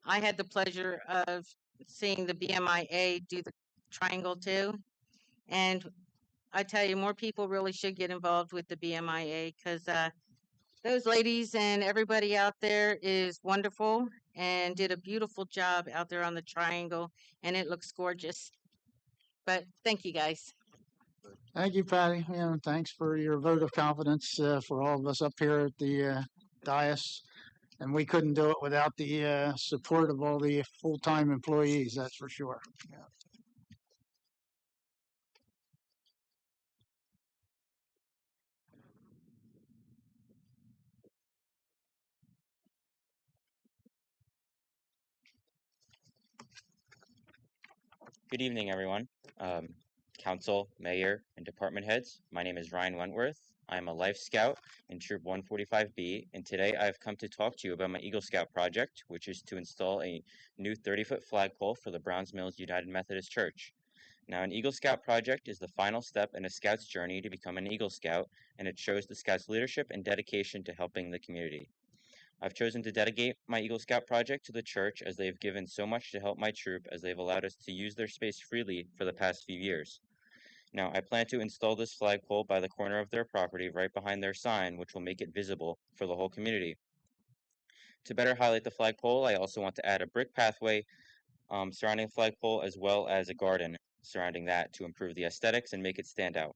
I had the pleasure of seeing the BMIA do the triangle too. And I tell you, more people really should get involved with the BMIA because those ladies and everybody out there is wonderful and did a beautiful job out there on the triangle, and it looks gorgeous. But thank you, guys. Thank you, Patty. And thanks for your vote of confidence for all of us up here at the dais. And we couldn't do it without the support of all the full-time employees, that's for sure. Yeah. Good evening, everyone. Council, mayor, and department heads. My name is Ryan Wentworth. I am a Life Scout in Troop 145B, and today I've come to talk to you about my Eagle Scout project, which is to install a new 30-foot flagpole for the Browns Mills United Methodist Church. Now, an Eagle Scout project is the final step in a Scout's journey to become an Eagle Scout, and it shows the Scout's leadership and dedication to helping the community. I've chosen to dedicate my Eagle Scout project to the church as they've given so much to help my troop as they've allowed us to use their space freely for the past few years. Now, I plan to install this flagpole by the corner of their property right behind their sign, which will make it visible for the whole community. To better highlight the flagpole, I also want to add a brick pathway surrounding the flagpole as well as a garden surrounding that to improve the aesthetics and make it stand out.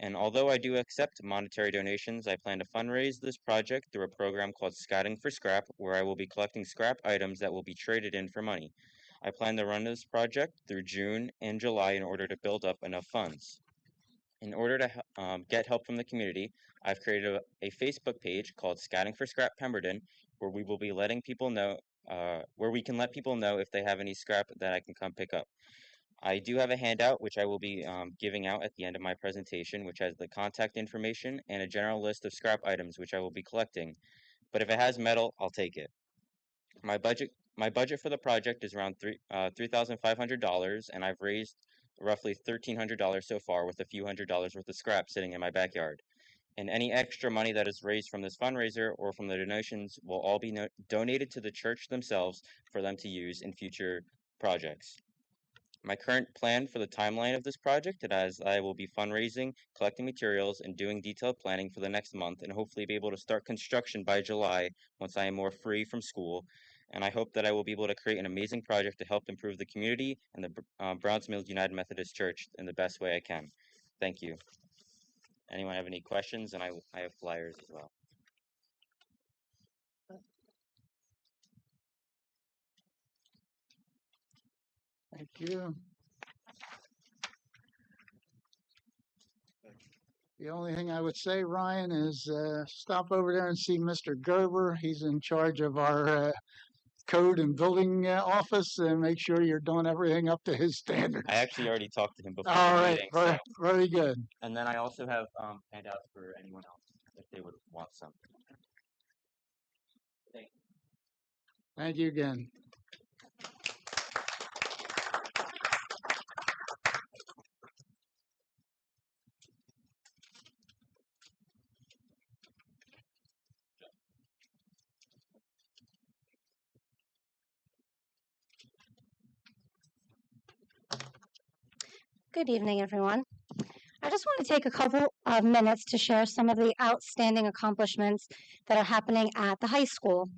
And although I do accept monetary donations, I plan to fundraise this project through a program called Scouting for Scrap, where I will be collecting scrap items that will be traded in for money. I plan to run this project through June and July in order to build up enough funds. In order to get help from the community, I've created a Facebook page called Scouting for Scrap Pemberton, where we will be letting people know, where we can let people know if they have any scrap that I can come pick up. I do have a handout which I will be giving out at the end of my presentation, which has the contact information and a general list of scrap items which I will be collecting. But if it has metal, I'll take it. My budget for the project is around $3,500, and I've raised roughly $1,300 so far, with a few $100s worth of scrap sitting in my backyard. And any extra money that is raised from this fundraiser or from the donations will all be donated to the church themselves for them to use in future projects. My current plan for the timeline of this project is as I will be fundraising, collecting materials, and doing detailed planning for the next month, and hopefully be able to start construction by July once I am more free from school. And I hope that I will be able to create an amazing project to help improve the community and the Browns Mills United Methodist Church in the best way I can. Thank you. Anyone have any questions? And I have flyers as well. Thank you. The only thing I would say, Ryan, is stop over there and see Mr. Gerber. He's in charge of our code and building office, and make sure you're doing everything up to his standards. I actually already talked to him before All the right, meeting. very, So. very good. And then I also have handouts for anyone else if they would want some. Thank you. Thank you again. Good evening, everyone. I just want to take a couple of minutes to share some of the outstanding accomplishments that are happening at the high school.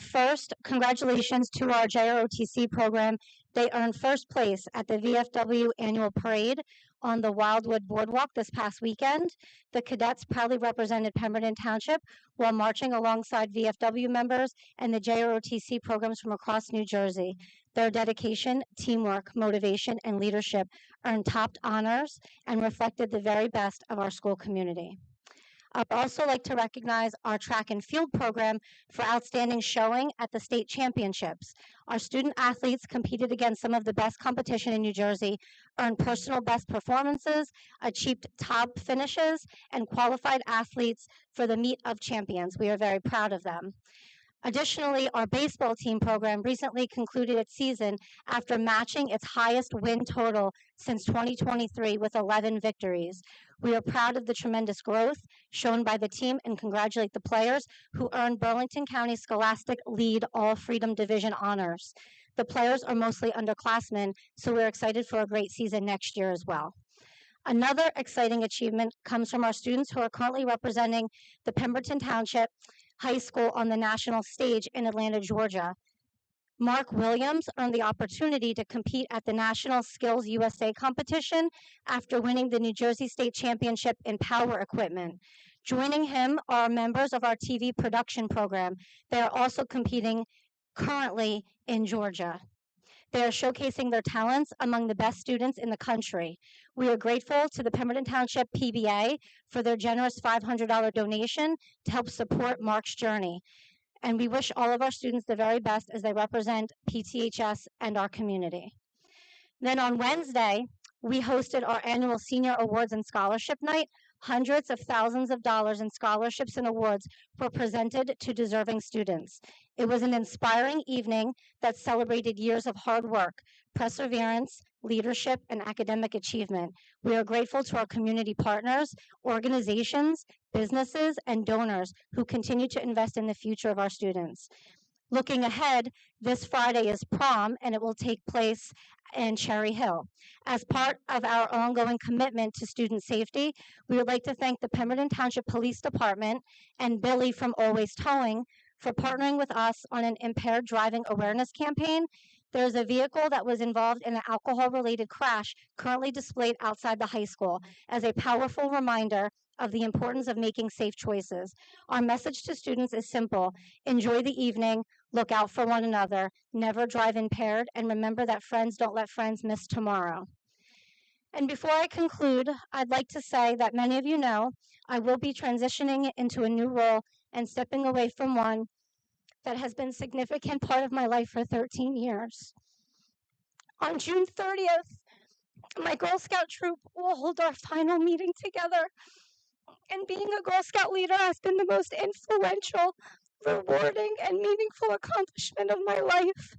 First, congratulations to our JROTC program. They earned first place at the VFW annual parade on the Wildwood Boardwalk this past weekend. The cadets proudly represented Pemberton Township while marching alongside VFW members and the JROTC programs from across New Jersey. Their dedication, teamwork, motivation, and leadership earned top honors and reflected the very best of our school community. I'd also like to recognize our track and field program for outstanding showing at the state championships. Our student athletes competed against some of the best competition in New Jersey, earned personal best performances, achieved top finishes, and qualified athletes for the Meet of Champions. We are very proud of them. Additionally, our baseball team program recently concluded its season after matching its highest win total since 2023 with 11 victories. We are proud of the tremendous growth shown by the team and congratulate the players who earned Burlington County Scholastic Lead All Freedom Division honors. The players are mostly underclassmen, so we're excited for a great season next year as well. Another exciting achievement comes from our students who are currently representing the Pemberton Township High School on the national stage in Atlanta, Georgia. Mark Williams earned the opportunity to compete at the National Skills USA competition after winning the New Jersey State Championship in power equipment. Joining him are members of our TV production program. They are also competing currently in Georgia. They are showcasing their talents among the best students in the country. We are grateful to the Pemberton Township PBA for their generous $500 donation to help support Mark's journey. And we wish all of our students the very best as they represent PTHS and our community. Then on Wednesday, we hosted our annual Senior Awards and Scholarship Night. Hundreds of thousands of dollars in scholarships and awards were presented to deserving students. It was an inspiring evening that celebrated years of hard work, perseverance, leadership, and academic achievement. We are grateful to our community partners, organizations, businesses, and donors who continue to invest in the future of our students. Looking ahead, this Friday is prom, and it will take place in Cherry Hill. As part of our ongoing commitment to student safety, we would like to thank the Pemberton Township Police Department and Billy from Always Towing for partnering with us on an impaired driving awareness campaign. There's a vehicle that was involved in an alcohol-related crash currently displayed outside the high school as a powerful reminder of the importance of making safe choices. Our message to students is simple: enjoy the evening, look out for one another, never drive impaired, and remember that friends don't let friends miss tomorrow. And before I conclude, I'd like to say that many of you know I will be transitioning into a new role and stepping away from one that has been a significant part of my life for 13 years. On June 30th, my Girl Scout troop will hold our final meeting together. And being a Girl Scout leader has been the most influential, rewarding, and meaningful accomplishment of my life.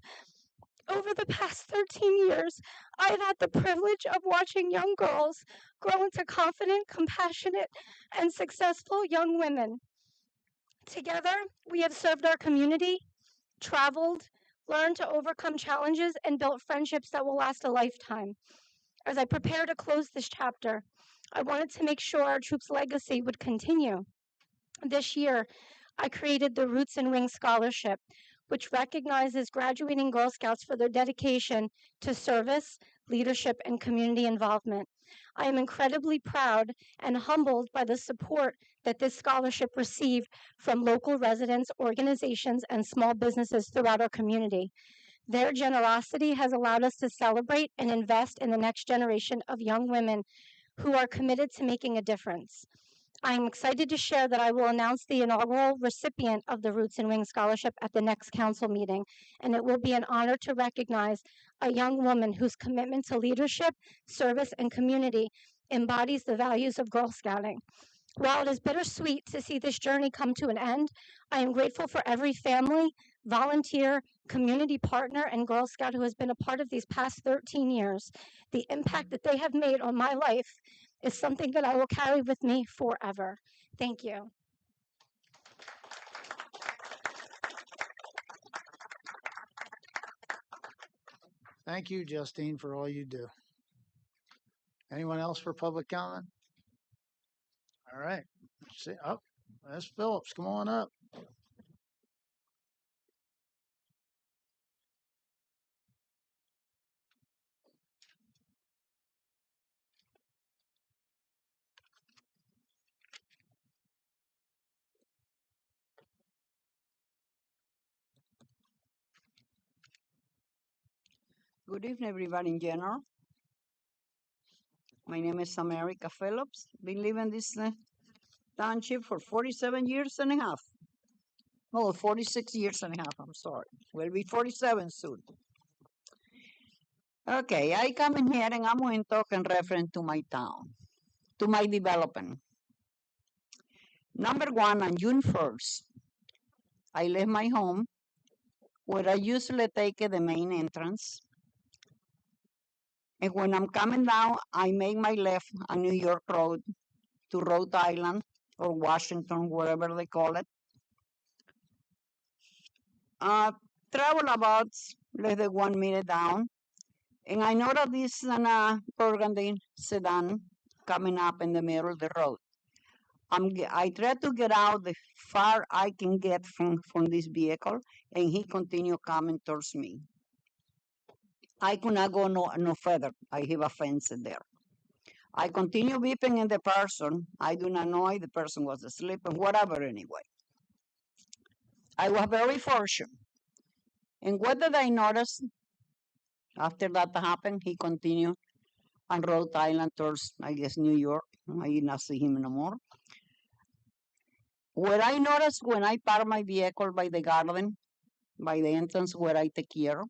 Over the past 13 years, I've had the privilege of watching young girls grow into confident, compassionate, and successful young women. Together, we have served our community, traveled, learned to overcome challenges, and built friendships that will last a lifetime. As I prepare to close this chapter, I wanted to make sure our troop's legacy would continue. This year, I created the Roots and Wings Scholarship, which recognizes graduating Girl Scouts for their dedication to service, leadership, and community involvement. I am incredibly proud and humbled by the support that this scholarship received from local residents, organizations, and small businesses throughout our community. Their generosity has allowed us to celebrate and invest in the next generation of young women who are committed to making a difference. I am excited to share that I will announce the inaugural recipient of the Roots and Wings Scholarship at the next council meeting, and it will be an honor to recognize a young woman whose commitment to leadership, service, and community embodies the values of Girl Scouting. While it is bittersweet to see this journey come to an end, I am grateful for every family, volunteer, community partner, and Girl Scout who has been a part of these past 13 years. The impact that they have made on my life is something that I will carry with me forever. Thank you. Thank you, Justine, for all you do. Anyone else for public comment? All right. Let's see. Oh, that's Phillips. Come on up. Good evening, everybody in general. My name is America Phillips. Been living this township for 47 years and a half. No, 46 years and a half, I'm sorry. Will be 47 soon. Okay, I come in here and I'm going to talk in reference to my town, to my development. Number one, on June 1st, I left my home where I usually take the main entrance. And when I'm coming down, I make my left on New York Road to Rhode Island or Washington, wherever they call it. Travel about less than 1 minute down. And I noticed this burgundy sedan coming up in the middle of the road. I try to get out the far I can get from this vehicle, and he continued coming towards me. I could not go no further. I have a fence there. I continue beeping in the person. I do not know if the person was asleep or whatever anyway. I was very fortunate. And what did I notice after that happened? He continued on Rhode Island towards, I guess, New York. I did not see him no more. What I noticed when I park my vehicle by the garden, by the entrance where I take care,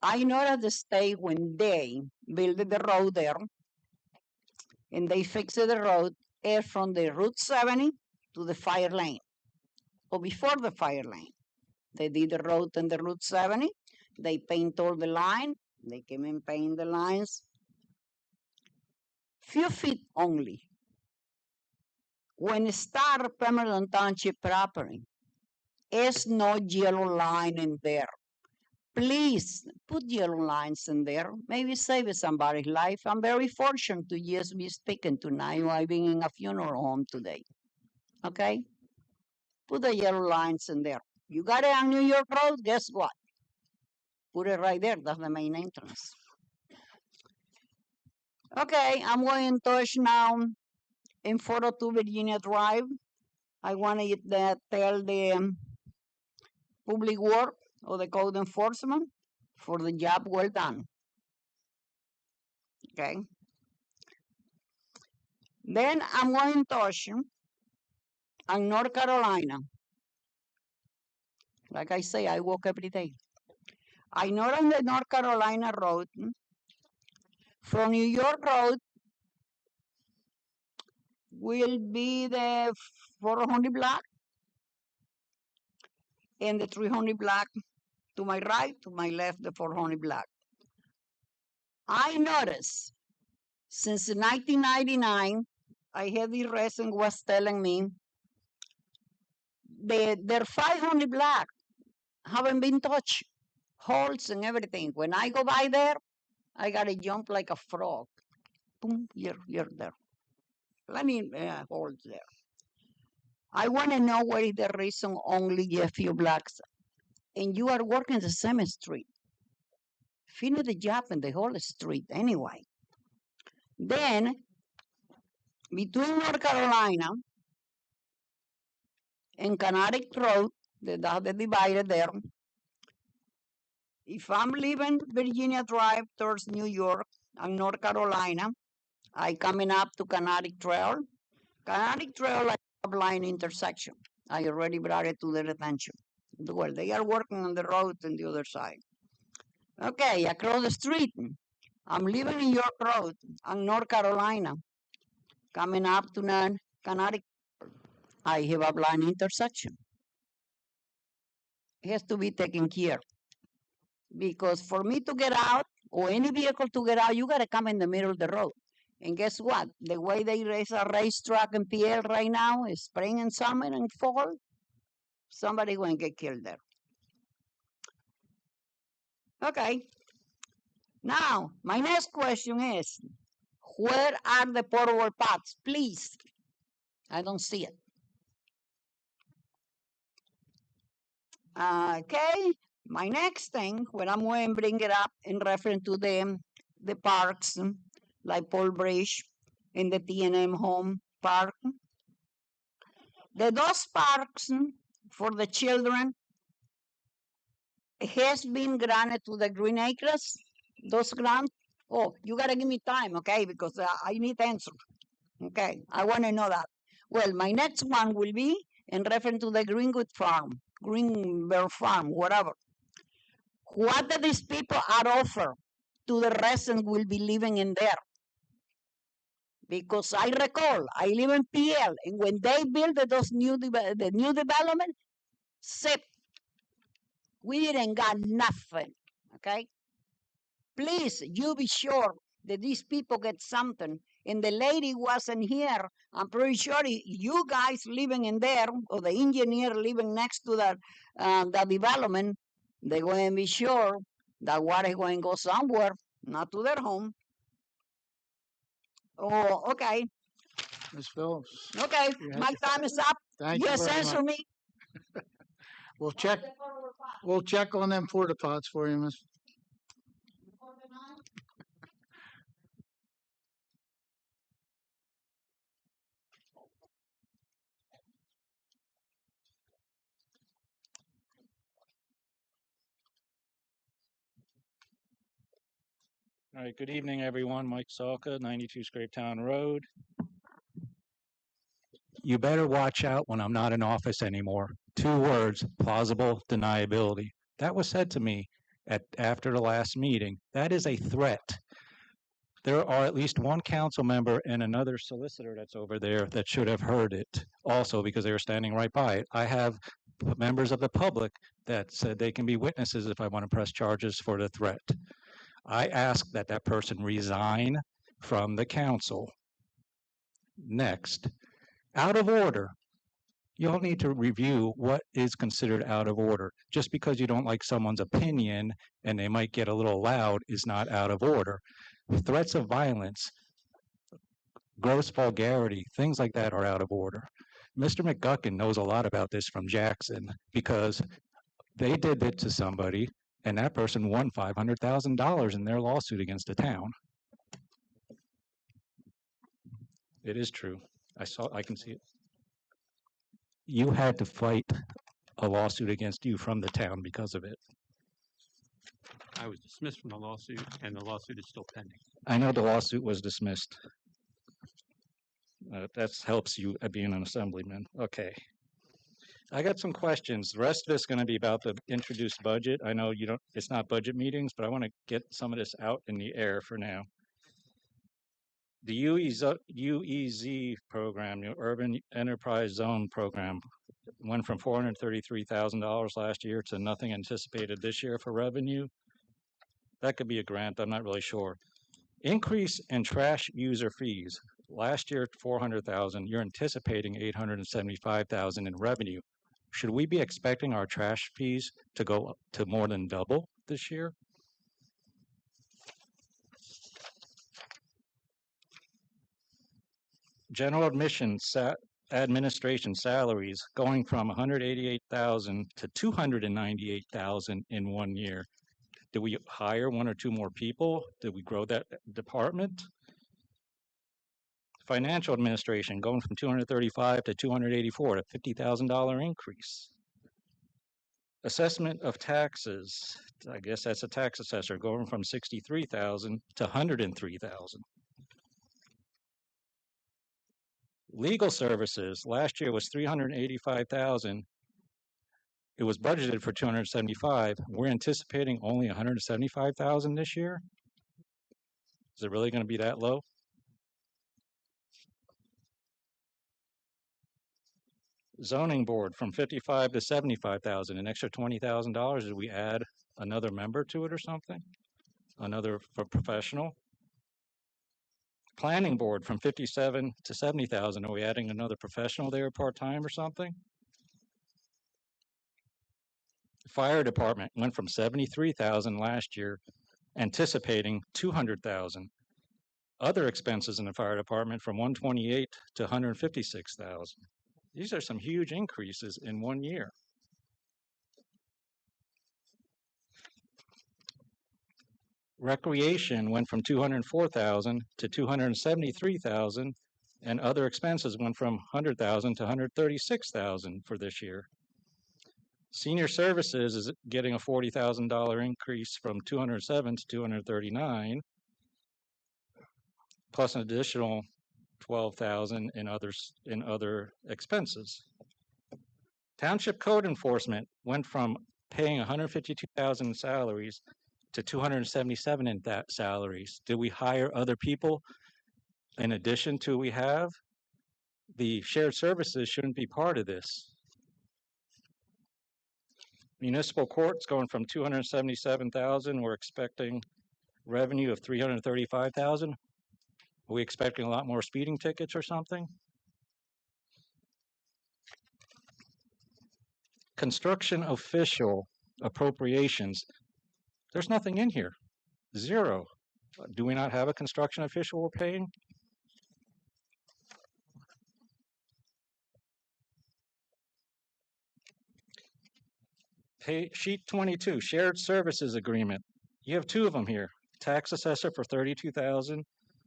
I noticed the state when they built the road there and they fixed the road from the Route 70 to the fire lane, or before the fire lane. They did the road in the Route 70. They paint all the line. They came and paint the lines. Few feet only. When it start Pemberton Township property, there's no yellow line in there. Please put yellow lines in there. Maybe save somebody's life. I'm very fortunate to just be speaking tonight. I've been in a funeral home today. Okay? Put the yellow lines in there. You got it on New York Road, guess what? Put it right there. That's the main entrance. Okay, I'm going to touch now in 402 Virginia Drive. I want to tell the public work or the code enforcement for the job well done. Okay. Then I'm going to touch on North Carolina. Like I say, I walk every day. I know on the North Carolina road, from New York Road will be the 400 block and the 300 block to my right, to my left, the 400 block. I noticed since 1999, I had the resident was telling me their 500 block haven't been touched, holes and everything. When I go by there, I gotta jump like a frog. Boom, you're there. Plenty holes there. I want to know what is the reason only a few blocks, and you are working the same street. Finish the job in the whole street anyway. Then, between North Carolina and Connecticut Road, that's the divider there. If I'm leaving Virginia Drive towards New York and North Carolina, I coming up to Connecticut Trail. Connecticut Trail is a blind intersection. I already brought it to their attention. Well, they are working on the road on the other side. Okay, across the street, I'm leaving New York Road and North Carolina, coming up to Connecticut. I have a blind intersection. It has to be taken care. Because for me to get out, or any vehicle to get out, you got to come in the middle of the road. And guess what? The way they race a racetrack in PL right now is spring and summer and fall. Somebody going to get killed there. Okay. Now, my next question is, where are the portable pots? Please. I don't see it. Okay. My next thing, when I'm going to bring it up in reference to the parks, like Paul Bridge in the T&M Home Park. Those parks for the children has been granted to the Green Acres, those grants. Oh, you got to give me time, okay, because I need answer. Okay, I want to know that. Well, my next one will be in reference to the Greenwood Farm, Greenberg Farm, whatever. What do these people are offer to the residents will be living in there? Because I recall, I live in PL, and when they built the new development, SIP, we didn't got nothing, okay? Please, you be sure that these people get something. And the lady wasn't here. I'm pretty sure you guys living in there, or the engineer living next to the development, they're going to be sure that water is going to go somewhere, not to their home. Oh, okay. Ms. Phillips. Okay, my time is up. Thank you Yes, very answer much. me. We'll check on them porta pots for you, Miss. All right, good evening, everyone. Mike Salka, 92 Scrapetown Road. You better watch out when I'm not in office anymore. 2 words, plausible deniability. That was said to me after the last meeting. That is a threat. There are at least one council member and another solicitor that's over there that should have heard it also, because they were standing right by it. I have members of the public that said they can be witnesses if I want to press charges for the threat. I ask that that person resign from the council. Next, out of order. You'll need to review what is considered out of order. Just because you don't like someone's opinion and they might get a little loud is not out of order. Threats of violence, gross vulgarity, things like that are out of order. Mr. McGuckin knows a lot about this from Jackson, because they did it to somebody and that person won $500,000 in their lawsuit against the town. It is true. I can see it. You had to fight a lawsuit against you from the town because of it. I was dismissed from the lawsuit, and the lawsuit is still pending. I know the lawsuit was dismissed. That helps you at being an assemblyman. Okay. I got some questions. The rest of it's going to be about the introduced budget. I know you don't, it's not budget meetings, but I want to get some of this out in the air for now. The UEZ program, Urban Enterprise Zone program, went from $433,000 last year to nothing anticipated this year for revenue. That could be a grant, I'm not really sure. Increase in trash user fees. Last year, 400,000. You're anticipating 875,000 in revenue. Should we be expecting our trash fees to go up to more than double this year? General administration salaries going from 188,000 to 298,000 in 1 year. Did we hire 1 or 2 more people? Did we grow that department? Financial administration going from 235 to 284, a $50,000 increase. Assessment of taxes, I guess that's a tax assessor going from 63,000 to 103,000. Legal services last year was 385,000. It was budgeted for 275. We're anticipating only 175,000 this year. Is it really going to be that low? Zoning board from 55 to 75,000, an extra $20,000. Did we add another member to it or something? Another for professional? Planning board from 57 to 70,000. Are we adding another professional there part-time or something? Fire department went from 73,000 last year, anticipating 200,000. Other expenses in the fire department from 128 to 156,000. These are some huge increases in 1 year. Recreation went from 204,000 to 273,000, and other expenses went from 100,000 to 136,000 for this year. Senior services is getting a $40,000 increase from 207 to 239, plus an additional 12,000 in other expenses. Township code enforcement went from paying 152,000 salaries to 277 in that salaries. Did we hire other people in addition to we have? The shared services shouldn't be part of this. Municipal courts going from 277,000. We're expecting revenue of 335,000. Are we expecting a lot more speeding tickets or something? Construction official appropriations. There's nothing in here. Zero. Do we not have a construction official we're paying? Sheet 22, shared services agreement. You have 2 of them here. Tax assessor for 32,000.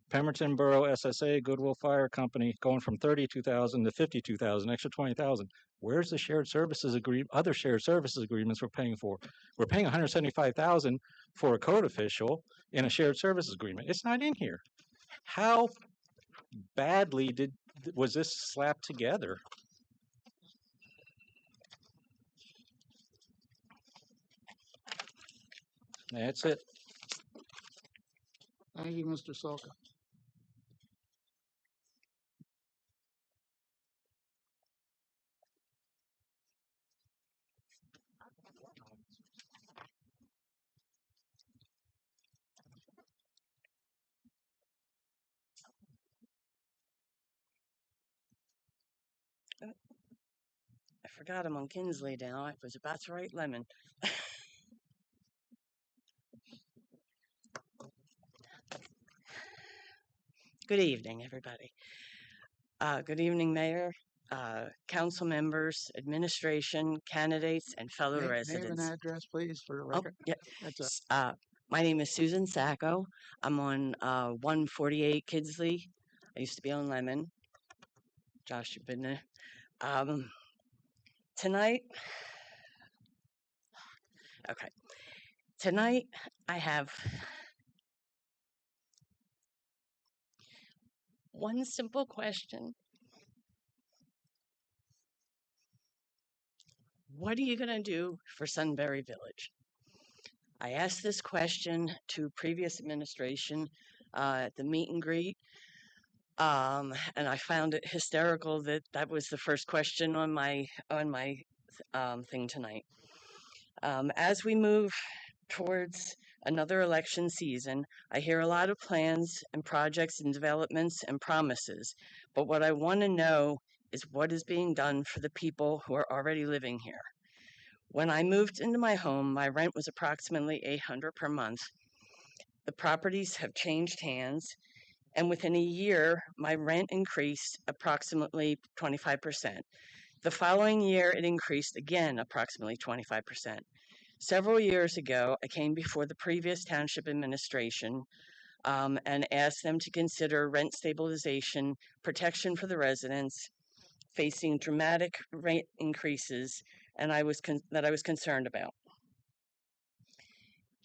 Pemberton Borough SSA Goodwill Fire Company going from 32,000 to 52,000, extra 20,000. Where's the shared services agreement? Other shared services agreements we're paying for. We're paying 175,000 for a code official in a shared services agreement. It's not in here. How badly was this slapped together? That's it. Thank you, Mr. Salka. I forgot I'm on Kinsley now. I was about to write Lemon. Good evening, everybody. Good evening, Mayor, council members, administration, candidates, and fellow Name residents. and address, please, for the Oh, record. yeah. That's it. My name is Susan Sacco. I'm on 148 Kidsley. I used to be on Lemon. Josh, you've been there. Tonight, okay. Tonight, I have one simple question. What are you going to do for Sunbury Village? I asked this question to previous administration at the meet and greet, and I found it hysterical that that was the first question on my thing tonight. As we move towards another election season, I hear a lot of plans and projects and developments and promises, but what I want to know is what is being done for the people who are already living here. When I moved into my home, my rent was approximately $800 per month. The properties have changed hands, and within a year, my rent increased approximately 25%. The following year, it increased again approximately 25%. Several years ago, I came before the previous township administration and asked them to consider rent stabilization, protection for the residents facing dramatic rent increases, and I was concerned about.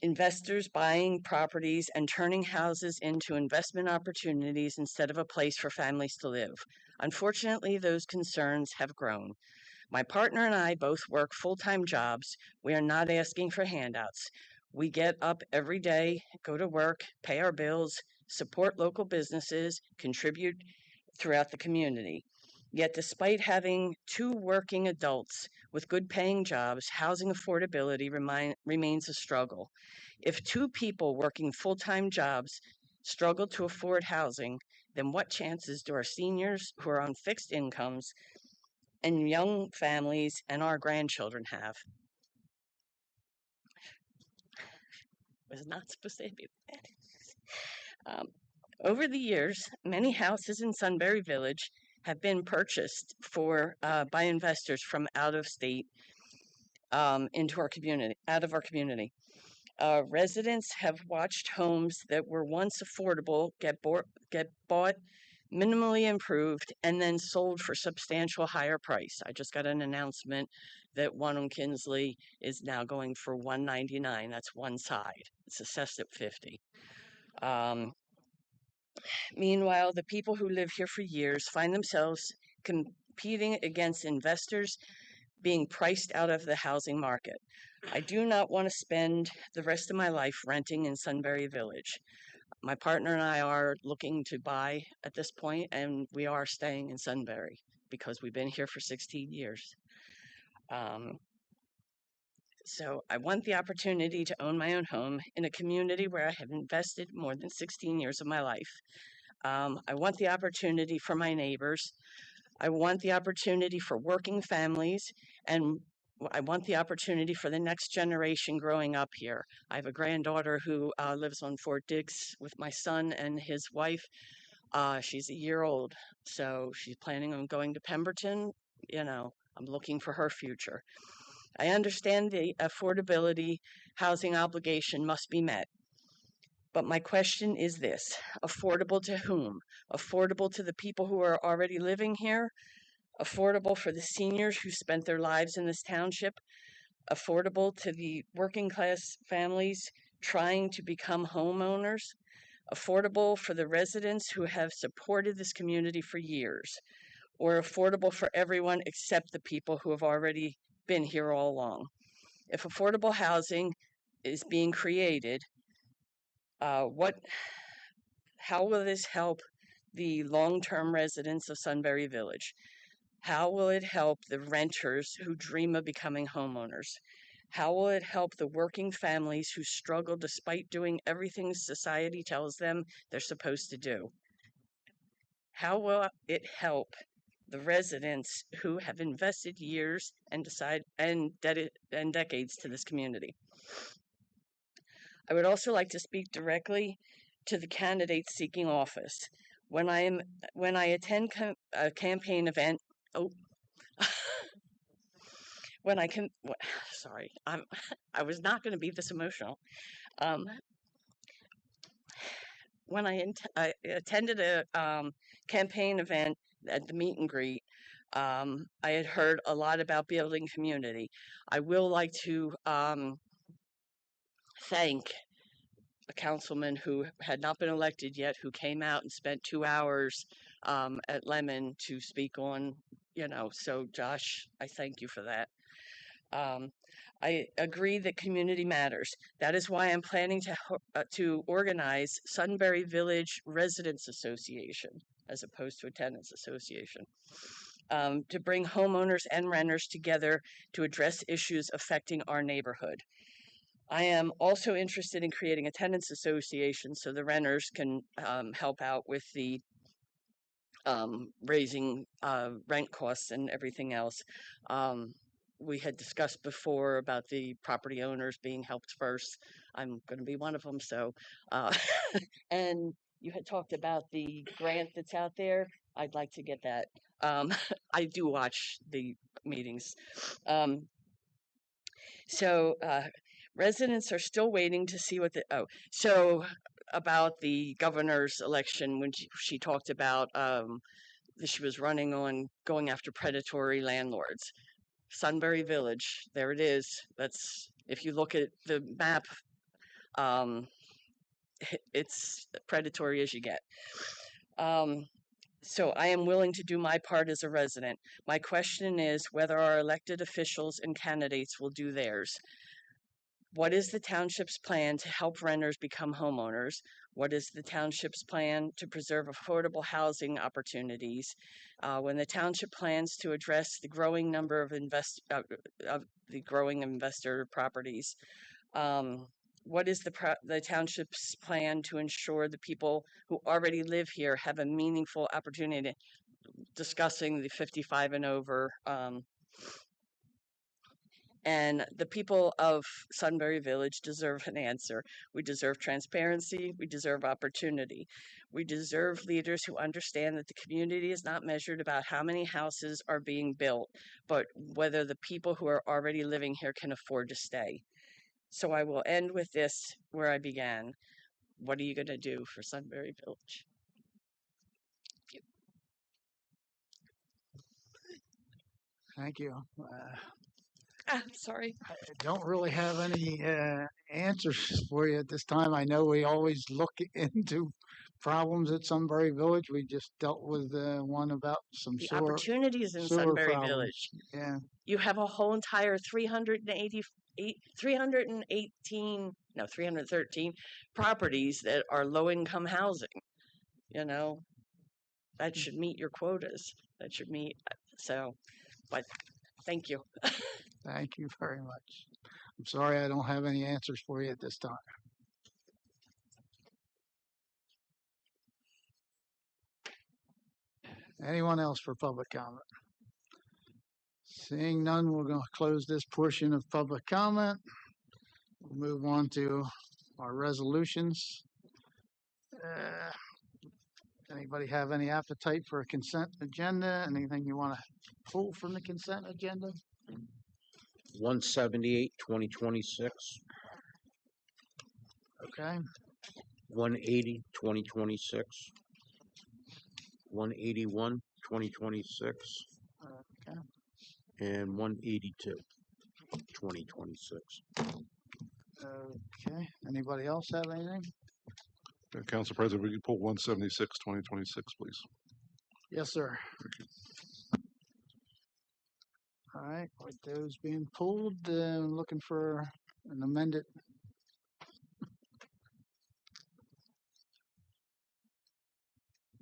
Investors buying properties and turning houses into investment opportunities instead of a place for families to live. Unfortunately, those concerns have grown. My partner and I both work full-time jobs. We are not asking for handouts. We get up every day, go to work, pay our bills, support local businesses, contribute throughout the community. Yet despite having two working adults with good paying jobs, housing affordability remains a struggle. If two people working full-time jobs struggle to afford housing, then what chances do our seniors who are on fixed incomes and young families and our grandchildren have? Was not supposed to be that. Over the years, many houses in Sunbury Village have been purchased by investors from out of state into our community, out of our community. Residents have watched homes that were once affordable get bought, minimally improved, and then sold for substantial higher price. I just got an announcement that one on Kinsley is now going for $199. That's one side. It's assessed at $50. Meanwhile, the people who live here for years find themselves competing against investors being priced out of the housing market. I do not want to spend the rest of my life renting in Sunbury Village. My partner and I are looking to buy at this point, and we are staying in Sunbury because we've been here for 16 years. So I want the opportunity to own my own home in a community where I have invested more than 16 years of my life. I want the opportunity for my neighbors. I want the opportunity for working families, and I want the opportunity for the next generation growing up here. I have a granddaughter who lives on Fort Dix with my son and his wife. She's a year old, so she's planning on going to Pemberton. I'm looking for her future. I understand the affordability housing obligation must be met. But my question is this: affordable to whom? Affordable to the people who are already living here? Affordable for the seniors who spent their lives in this township? Affordable to the working class families trying to become homeowners? Affordable for the residents who have supported this community for years? Or affordable for everyone except the people who have already been here all along? If affordable housing is being created, how will this help the long-term residents of Sunbury Village? How will it help the renters who dream of becoming homeowners? How will it help the working families who struggle despite doing everything society tells them they're supposed to do? How will it help the residents who have invested years and decades to this community? I would also like to speak directly to the candidates seeking office. When I attend a campaign event, sorry, I was not going to be this emotional. When I attended a campaign event at the meet and greet, I had heard a lot about building community. I will like to thank a councilman who had not been elected yet, who came out and spent 2 hours at Lemon to speak on, so Josh, I thank you for that. I agree that community matters. That is why I'm planning to organize Sunbury Village Residents Association, as opposed to a tenants association, to bring homeowners and renters together to address issues affecting our neighborhood. I am also interested in creating a tenants association so the renters can help out with the raising rent costs and everything else. We had discussed before about the property owners being helped first. I'm going to be one of them. So, and you had talked about the grant that's out there. I'd like to get that. I do watch the meetings. So residents are still waiting to see what so about the governor's election, when she talked about that she was running on going after predatory landlords. Sunbury Village, there it is. That's, if you look at the map, it's predatory as you get. So I am willing to do my part as a resident. My question is whether our elected officials and candidates will do theirs. What is the township's plan to help renters become homeowners? What is the township's plan to preserve affordable housing opportunities? When the township plans to address the growing number of the growing investor properties, what is the township's plan to ensure the people who already live here have a meaningful opportunity? Discussing the 55 and over. And the people of Sunbury Village deserve an answer. We deserve transparency. We deserve opportunity. We deserve leaders who understand that the community is not measured about how many houses are being built, but whether the people who are already living here can afford to stay. So I will end with this where I began. What are you going to do for Sunbury Village? Thank you. Sorry. I don't really have any answers for you at this time. I know we always look into problems at Sunbury Village. We just dealt with one about some The sewer opportunities in sewer Sunbury problems. Village. Yeah. You have a whole entire 313 properties that are low income housing. That should meet your quotas. That should meet. So, but thank you. Thank you very much. I'm sorry I don't have any answers for you at this time. Anyone else for public comment? Seeing none, we're going to close this portion of public comment. We'll move on to our resolutions. Anybody have any appetite for a consent agenda? Anything you want to pull from the consent agenda? 178, 2026. Okay. 180, 2026. 181, 2026. Okay. And 182, 2026. Okay. Anybody else have anything? Council President, would you pull 176, 2026, please? Yes, sir. Thank you. All right. With those being pulled, looking for an amended.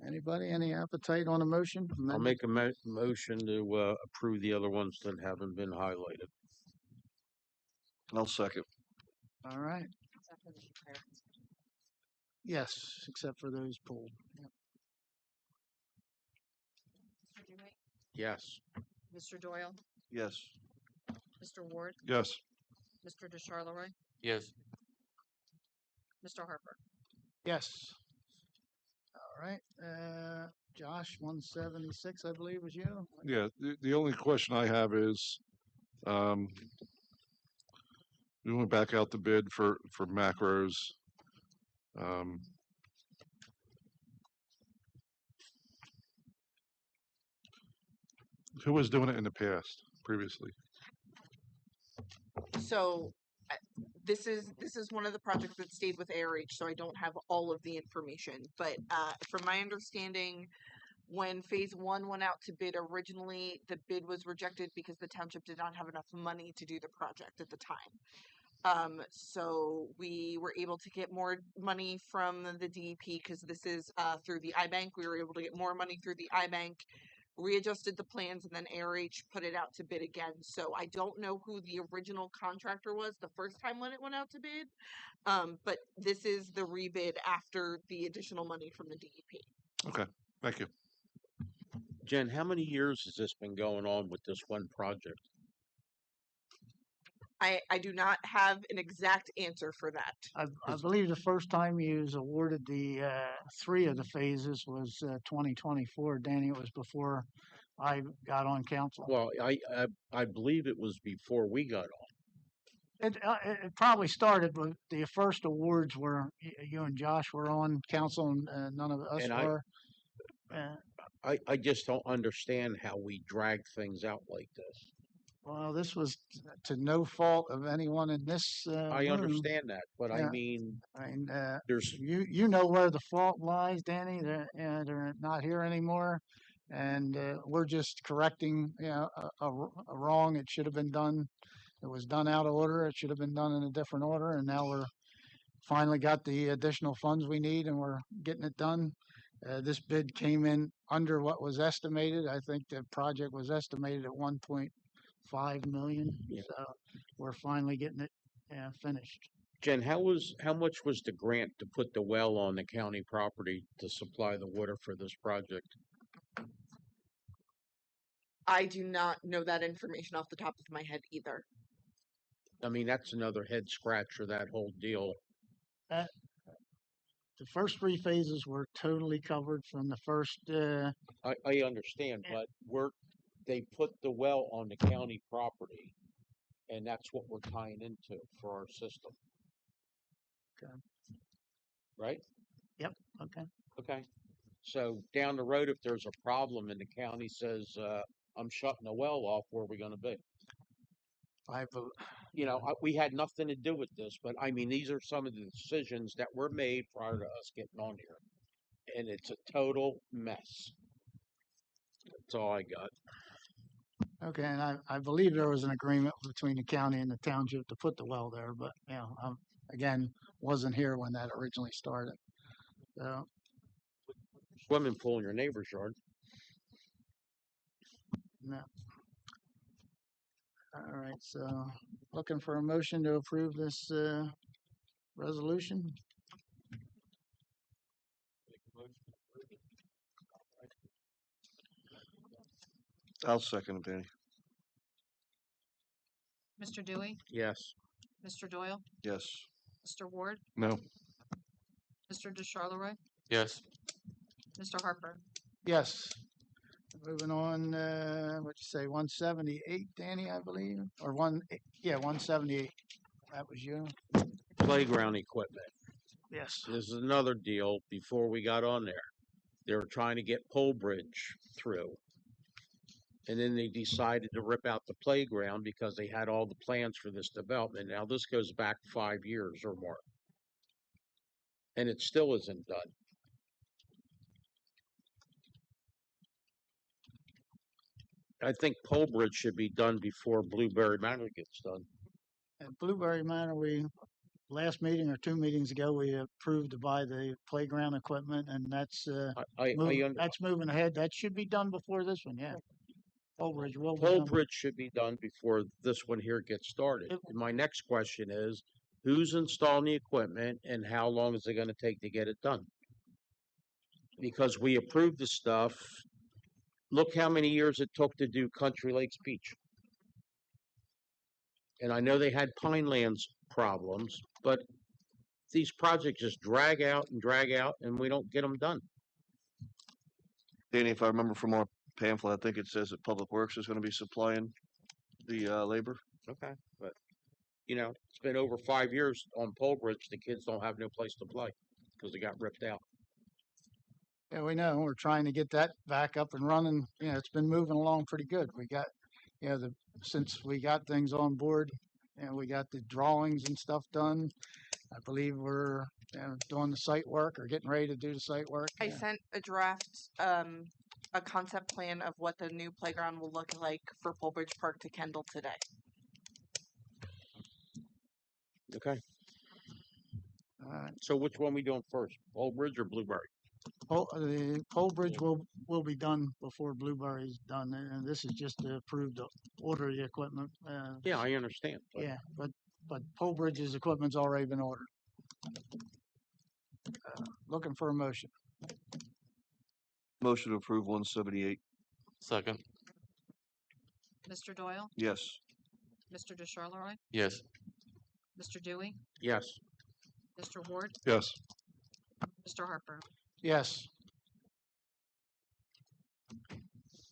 Anybody, any appetite on a motion? I'll make a motion to approve the other ones that haven't been highlighted. I'll second. All right. Yes, except for those pulled. Yep. Mr. Dewey, Yes. Mr. Doyle, Yes. Mr. Ward, Yes. Mr. DeCharleroi, Yes. Mr. Harper. Yes. All right. Josh, 176, I believe, was you. Yeah, the only question I have is, we went back out the bid for macros. Who was doing it in the past, previously? So this is one of the projects that stayed with ARH, so I don't have all of the information. But from my understanding, when phase one went out to bid originally, the bid was rejected because the township did not have enough money to do the project at the time. So we were able to get more money from the DEP because this is through the iBank. We were able to get more money through the iBank, readjusted the plans, and then ARH put it out to bid again. So I don't know who the original contractor was the first time when it went out to bid, but this is the rebid after the additional money from the DEP. Okay, thank you. Jen, how many years has this been going on with this one project? I do not have an exact answer for that. I believe the first time you was awarded the 3 of the phases was 2024. Danny, it was before I got on council. Well, I believe it was before we got on. It probably started with the first awards where you and Josh were on council and none of us And were. I just don't understand how we drag things out like this. Well, this was to no fault of anyone in this I room. understand that, but Yeah. I mean, There's you know where the fault lies, Danny. They're not here anymore, and we're just correcting a wrong. It should have been done. It was done out of order. It should have been done in a different order, and now we're finally got the additional funds we need, and we're getting it done. This bid came in under what was estimated. I think the project was estimated at 1.5 million. Yeah. So we're finally getting it finished. Jen, how much was the grant to put the well on the county property to supply the water for this project? I do not know that information off the top of my head either. I mean, that's another head scratcher, that whole deal. The first 3 phases were totally covered from the first. I understand, but they put the well on the county property, and that's what we're tying into for our system. Okay. Right? Yep. Okay. Okay. So down the road, if there's a problem and the county says, I'm shutting the well off, where are we going to be? We had nothing to do with this, but I mean, these are some of the decisions that were made prior to us getting on here. And it's a total mess. That's all I got. Okay, and I believe there was an agreement between the county and the township to put the well there, but again, wasn't here when that originally started. So Swimming pool in your neighbor's yard. no. All right, so looking for a motion to approve this resolution. I'll second it, Danny. Mr. Dewey, Yes. Mr. Doyle, Yes. Mr. Ward, No. Mr. DeCharleroi, Yes. Mr. Harper. Yes. Moving on, what'd you say, 178, Danny, I believe, or 178. That was you. Playground equipment. Yes. This is another deal before we got on there. They were trying to get Pole Bridge through. And then they decided to rip out the playground because they had all the plans for this development. Now this goes back 5 years or more. And it still isn't done. I think Pole Bridge should be done before Blueberry Manor gets done. At Blueberry Manor, last meeting or 2 meetings ago, we approved to buy the playground equipment, and that's that's moving ahead. That should be done before this one, yeah. Pole Bridge will be Pole done. Bridge should be done before this one here gets started. And my next question is, who's installing the equipment and how long is it going to take to get it done? Because we approved the stuff. Look how many years it took to do Country Lakes Beach. And I know they had Pinelands problems, but these projects just drag out, and we don't get them done. Danny, if I remember from our pamphlet, I think it says that Public Works is going to be supplying the labor. Okay, but it's been over 5 years on Pole Bridge. The kids don't have no place to play because they got ripped out. Yeah, we know. We're trying to get that back up and running. It's been moving along pretty good. We got, since we got things on board, and we got the drawings and stuff done. I believe we're doing the site work or getting ready to do the site work. I sent a draft, a concept plan of what the new playground will look like for Polbridge Park to Kendall today. Okay. Alright. So which one we doing first, Polbridge or Blueberry? The Polbridge will be done before Blueberry's done, and this is just to approve the order of the equipment. Yeah, I understand. But Yeah, but Polbridge's equipment's already been ordered. Looking for a motion. Motion to approve 178. Second. Mr. Doyle, Yes. Mr. DeCharleroi, Yes. Mr. Dewey, yes, Mr. Ward, Yes. Mr. Harper. Yes.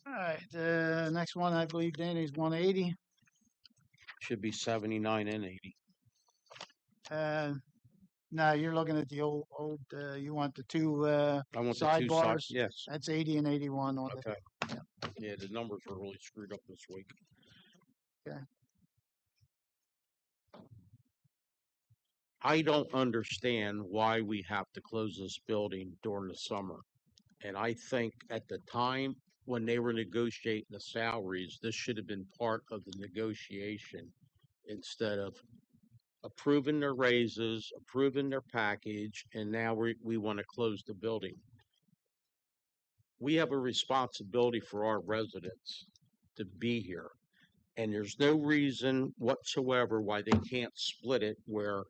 All right, the next one, I believe, Danny, is 180. should be 79 and 80. No, you're looking at the old, you want the two I want the two sidebars? sides. Yes. That's 80 and 81 on Okay. Yeah, the numbers were really screwed up this week. Okay. I don't understand why we have to close this building during the summer. And I think at the time when they were negotiating the salaries, this should have been part of the negotiation instead of approving their raises, approving their package, and now we want to close the building. We have a responsibility for our residents to be here. And there's no reason whatsoever why they can't split it where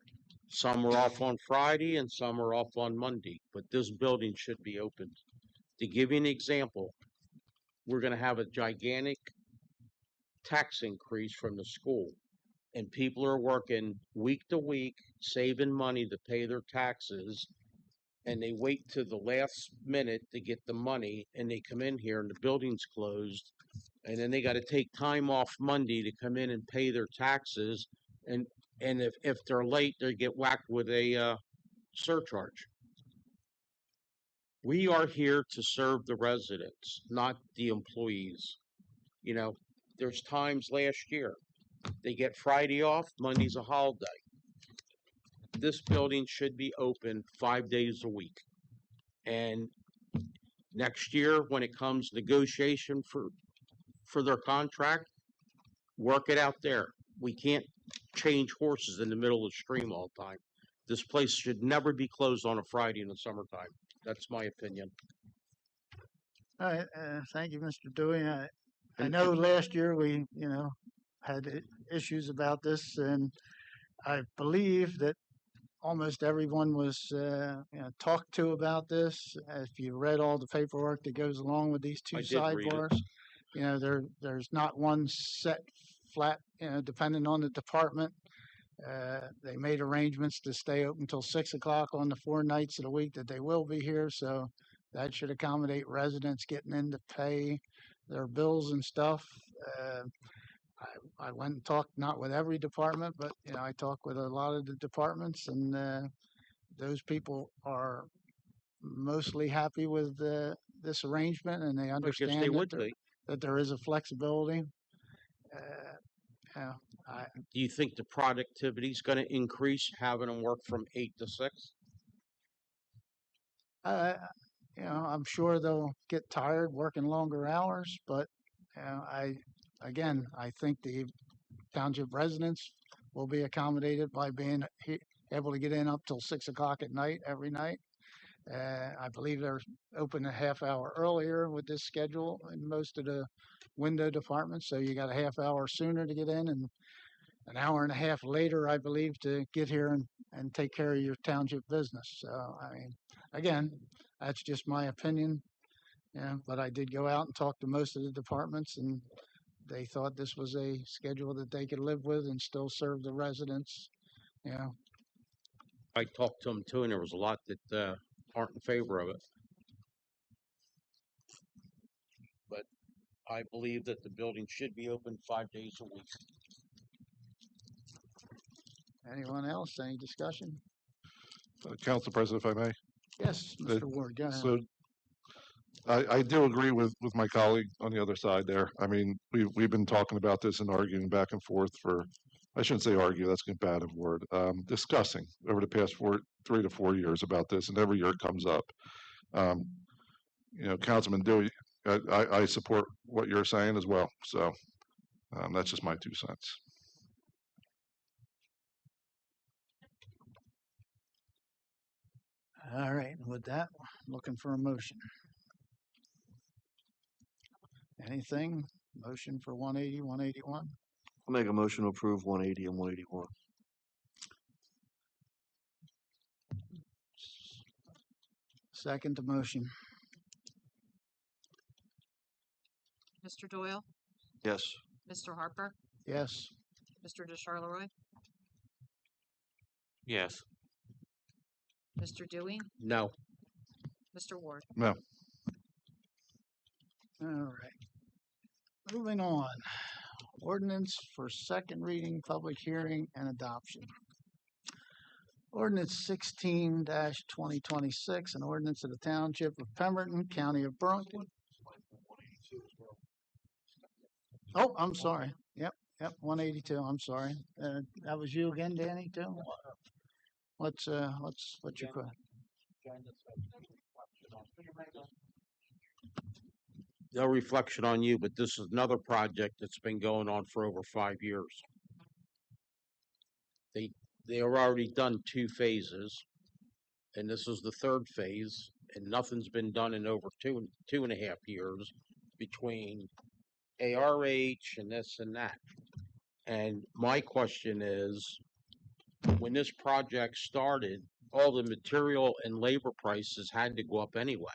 some are off on Friday and some are off on Monday, but this building should be open. To give you an example, we're going to have a gigantic tax increase from the school, and people are working week to week, saving money to pay their taxes, and they wait to the last minute to get the money, and they come in here and the building's closed, and then they got to take time off Monday to come in and pay their taxes, and if they're late, they get whacked with a surcharge. We are here to serve the residents, not the employees. You know, there's times last year they get Friday off, Monday's a holiday. This building should be open 5 days a week. And next year, when it comes negotiation for their contract, work it out there. We can't change horses in the middle of the stream all the time. This place should never be closed on a Friday in the summertime. That's my opinion. All right, thank you, Mr. Dewey. I know last year we, had issues about this, and I believe that almost everyone was, talked to about this. If you read all the paperwork that goes along with these two I did read it. sidebars, there's not one set flat, depending on the department. They made arrangements to stay open until 6 o'clock on the 4 nights of the week that they will be here. So that should accommodate residents getting in to pay their bills and stuff. I went and talked, not with every department, but, I talked with a lot of the departments, and those people are mostly happy with this arrangement, and they understand they would be. that there is a flexibility. Do you think the productivity is going to increase having them work from 8 to 6? I'm sure they'll get tired working longer hours, but I think the township residents will be accommodated by being able to get in up till 6 o'clock at night every night. I believe they're open a half hour earlier with this schedule in most of the window departments, so you got a half hour sooner to get in and an hour and a half later, I believe, to get here and take care of your township business. So, I mean, again, that's just my opinion. But I did go out and talk to most of the departments, and they thought this was a schedule that they could live with and still serve the residents. I talked to them too, and there was a lot that aren't in favor of it. But I believe that the building should be open 5 days a week. Anyone else? Any discussion? Council President, if I may. Yes, Mr. Ward, go ahead. So I do agree with my colleague on the other side there. I mean, we've been talking about this and arguing back and forth for I shouldn't say argue, that's a combative word, discussing over the past 3 to 4 years about this, and every year it comes up. Um, Councilman Dewey, I support what you're saying as well. So that's just my 2 cents. All right, with that, looking for a motion. Anything? Motion for 180, 181? I'll make a motion to approve 180 and 181. Second the motion. Mr. Doyle, Yes. Mr. Harper, Yes. Mr. DeCharleroi, Yes. Mr. Dewey, No. Mr. Ward. No. All right. Moving on. Ordinance for second reading, public hearing, and adoption. Ordinance 16-2026, an ordinance of the Township of Pemberton, County of Burlington. Oh, I'm sorry. Yep, 182. I'm sorry. That was you again, Danny, too? What's your question? No reflection on you, but this is another project that's been going on for over 5 years. They are already done 2 phases, and this is the 3rd phase, and nothing's been done in over 2.5 years between ARH and this and that. And my question is, when this project started, all the material and labor prices had to go up anyway,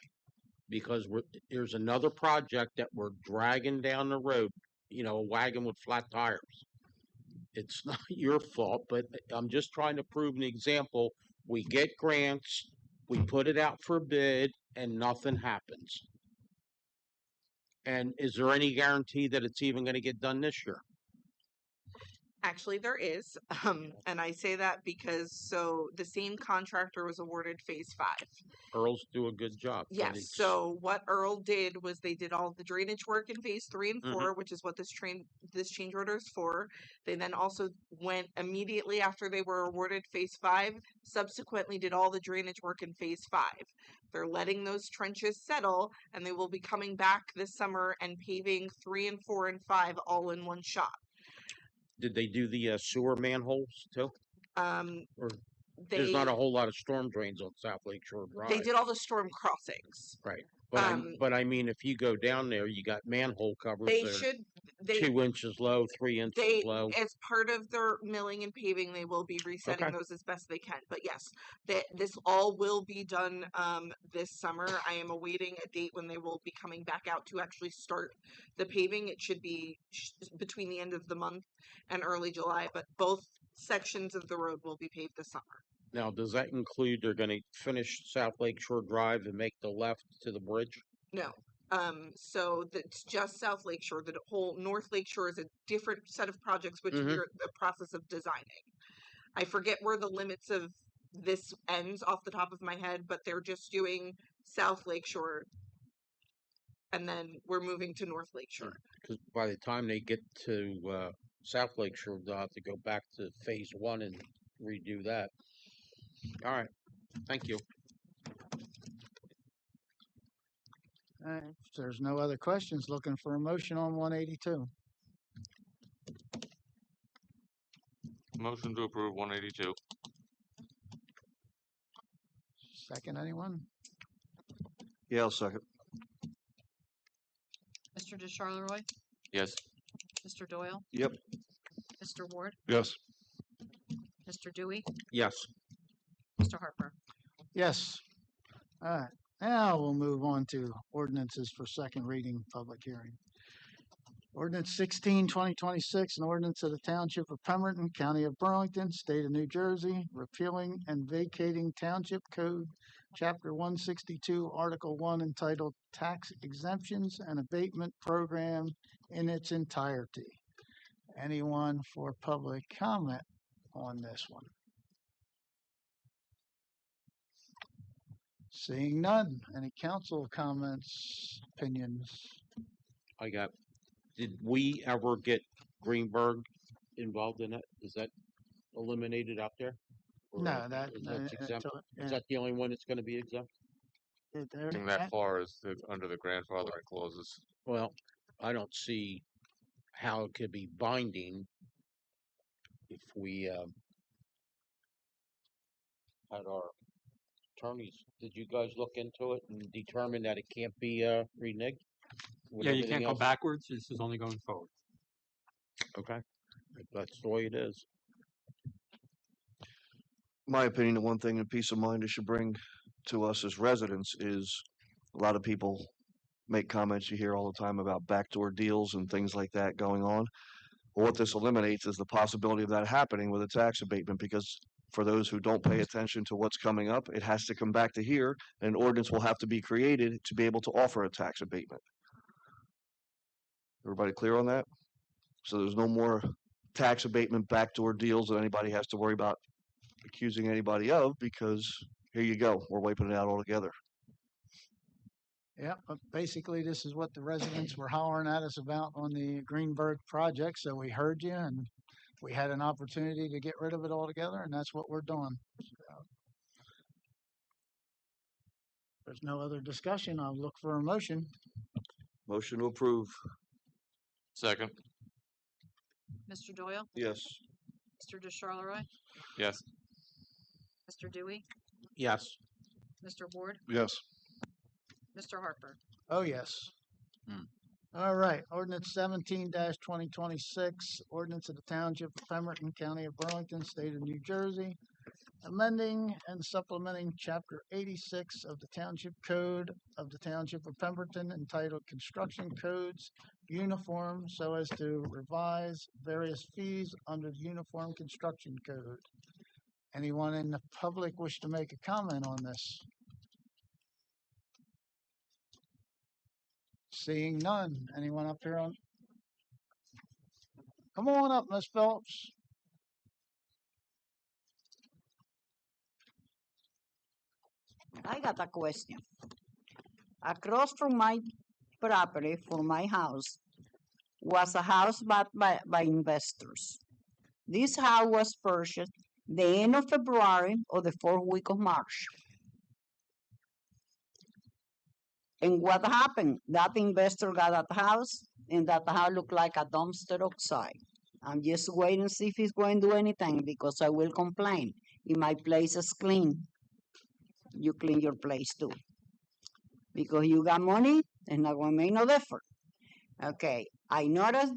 because there's another project that we're dragging down the road, a wagon with flat tires. It's not your fault, but I'm just trying to prove an example. We get grants, we put it out for bid, and nothing happens. And is there any guarantee that it's even going to get done this year? Actually, there is. And I say that because the same contractor was awarded phase 5. Earls do a good job. Yes. So what Earl did was they did all the drainage work in phase 3 and 4, which is what this change order is for. They then also went immediately after they were awarded phase 5, subsequently did all the drainage work in phase 5. They're letting those trenches settle, and they will be coming back this summer and paving 3 and 4 and 5 all in one shot. Did they do the sewer manholes too? Or there's not a whole lot of storm drains on South Lake Shore Drive. They did all the storm crossings. Right. But I mean, if you go down there, you got manhole covers. They that should. are 2 inches low, 3 inches low. As part of their milling and paving, they will be resetting those as best they can. But yes, this all will be done this summer. I am awaiting a date when they will be coming back out to actually start the paving. It should be between the end of the month and early July, but both sections of the road will be paved this summer. Now, does that include they're going to finish South Lake Shore Drive and make the left to the bridge? No. So that's just South Lake Shore. The whole North Lake Shore is a different set of projects, which we're in the process of designing. I forget where the limits of this ends off the top of my head, but they're just doing South Lake Shore, and then we're moving to North Lake Shore. Because by the time they get to South Lake Shore, they'll have to go back to phase 1 and redo that. All right. Thank you. All right. If there's no other questions, looking for a motion on 182. Motion to approve 182. Second, anyone? Yeah, I'll second. Mr. DeCharleroi, Yes. Mr. Doyle, Yep. Mr. Ward, Yes. Mr. Dewey, Yes. Mr. Harper. Yes. All right. Now we'll move on to ordinances for second reading, public hearing. Ordinance 16-2026, an ordinance of the Township of Pemberton, County of Burlington, State of New Jersey, repealing and vacating Township Code, Chapter 162, Article 1, entitled Tax Exemptions and Abatement Program in its entirety. Anyone for public comment on this one? Seeing none. Any council comments, opinions? Did we ever get Greenberg involved in it? Is that eliminated out there? Or No, that, is that exempt? yeah. Is that the only one that's going to be exempt? Getting that far is under the grandfathering clauses. Well, I don't see how it could be binding if we had our attorneys. Did you guys look into it and determine that it can't be reneged? with Yeah, you everything can't go else? backwards. This is only going forward. Okay, if that's the way it is. My opinion, the one thing and peace of mind it should bring to us as residents is a lot of people make comments you hear all the time about backdoor deals and things like that going on. Well, what this eliminates is the possibility of that happening with a tax abatement, because for those who don't pay attention to what's coming up, it has to come back to here, and an ordinance will have to be created to be able to offer a tax abatement. Everybody clear on that? So there's no more tax abatement backdoor deals that anybody has to worry about accusing anybody of, because here you go, we're wiping it out altogether. Yeah, but basically this is what the residents were hollering at us about on the Greenberg project. So we heard you and we had an opportunity to get rid of it altogether, and that's what we're doing. So, there's no other discussion. I'll look for a motion. Motion to approve. Second. Mr. Doyle? Yes. Mr. DeCharleroy? Yes. Mr. Dewey? Yes. Mr. Ward? Yes. Mr. Harper? Oh, yes. All right, ordinance 17-2026, ordinance of the Township of Pemberton, County of Burlington, State of New Jersey, amending and supplementing Chapter 86 of the Township Code of the Township of Pemberton entitled Construction Codes Uniform, so as to revise various fees under the Uniform Construction Code. Anyone in the public wish to make a comment on this? Seeing none. Anyone up here on? Come on up, Miss Phillips. I got a question. Across from my property, from my house, was a house bought by investors. This house was purchased the end of February or the 4th week of March. And what happened? That investor got that house, and that house looked like a dumpster outside. I'm just waiting to see if he's going to do anything, because I will complain. If my place is clean, you clean your place too. Because you got money, it's not going to make no difference. Okay, I noticed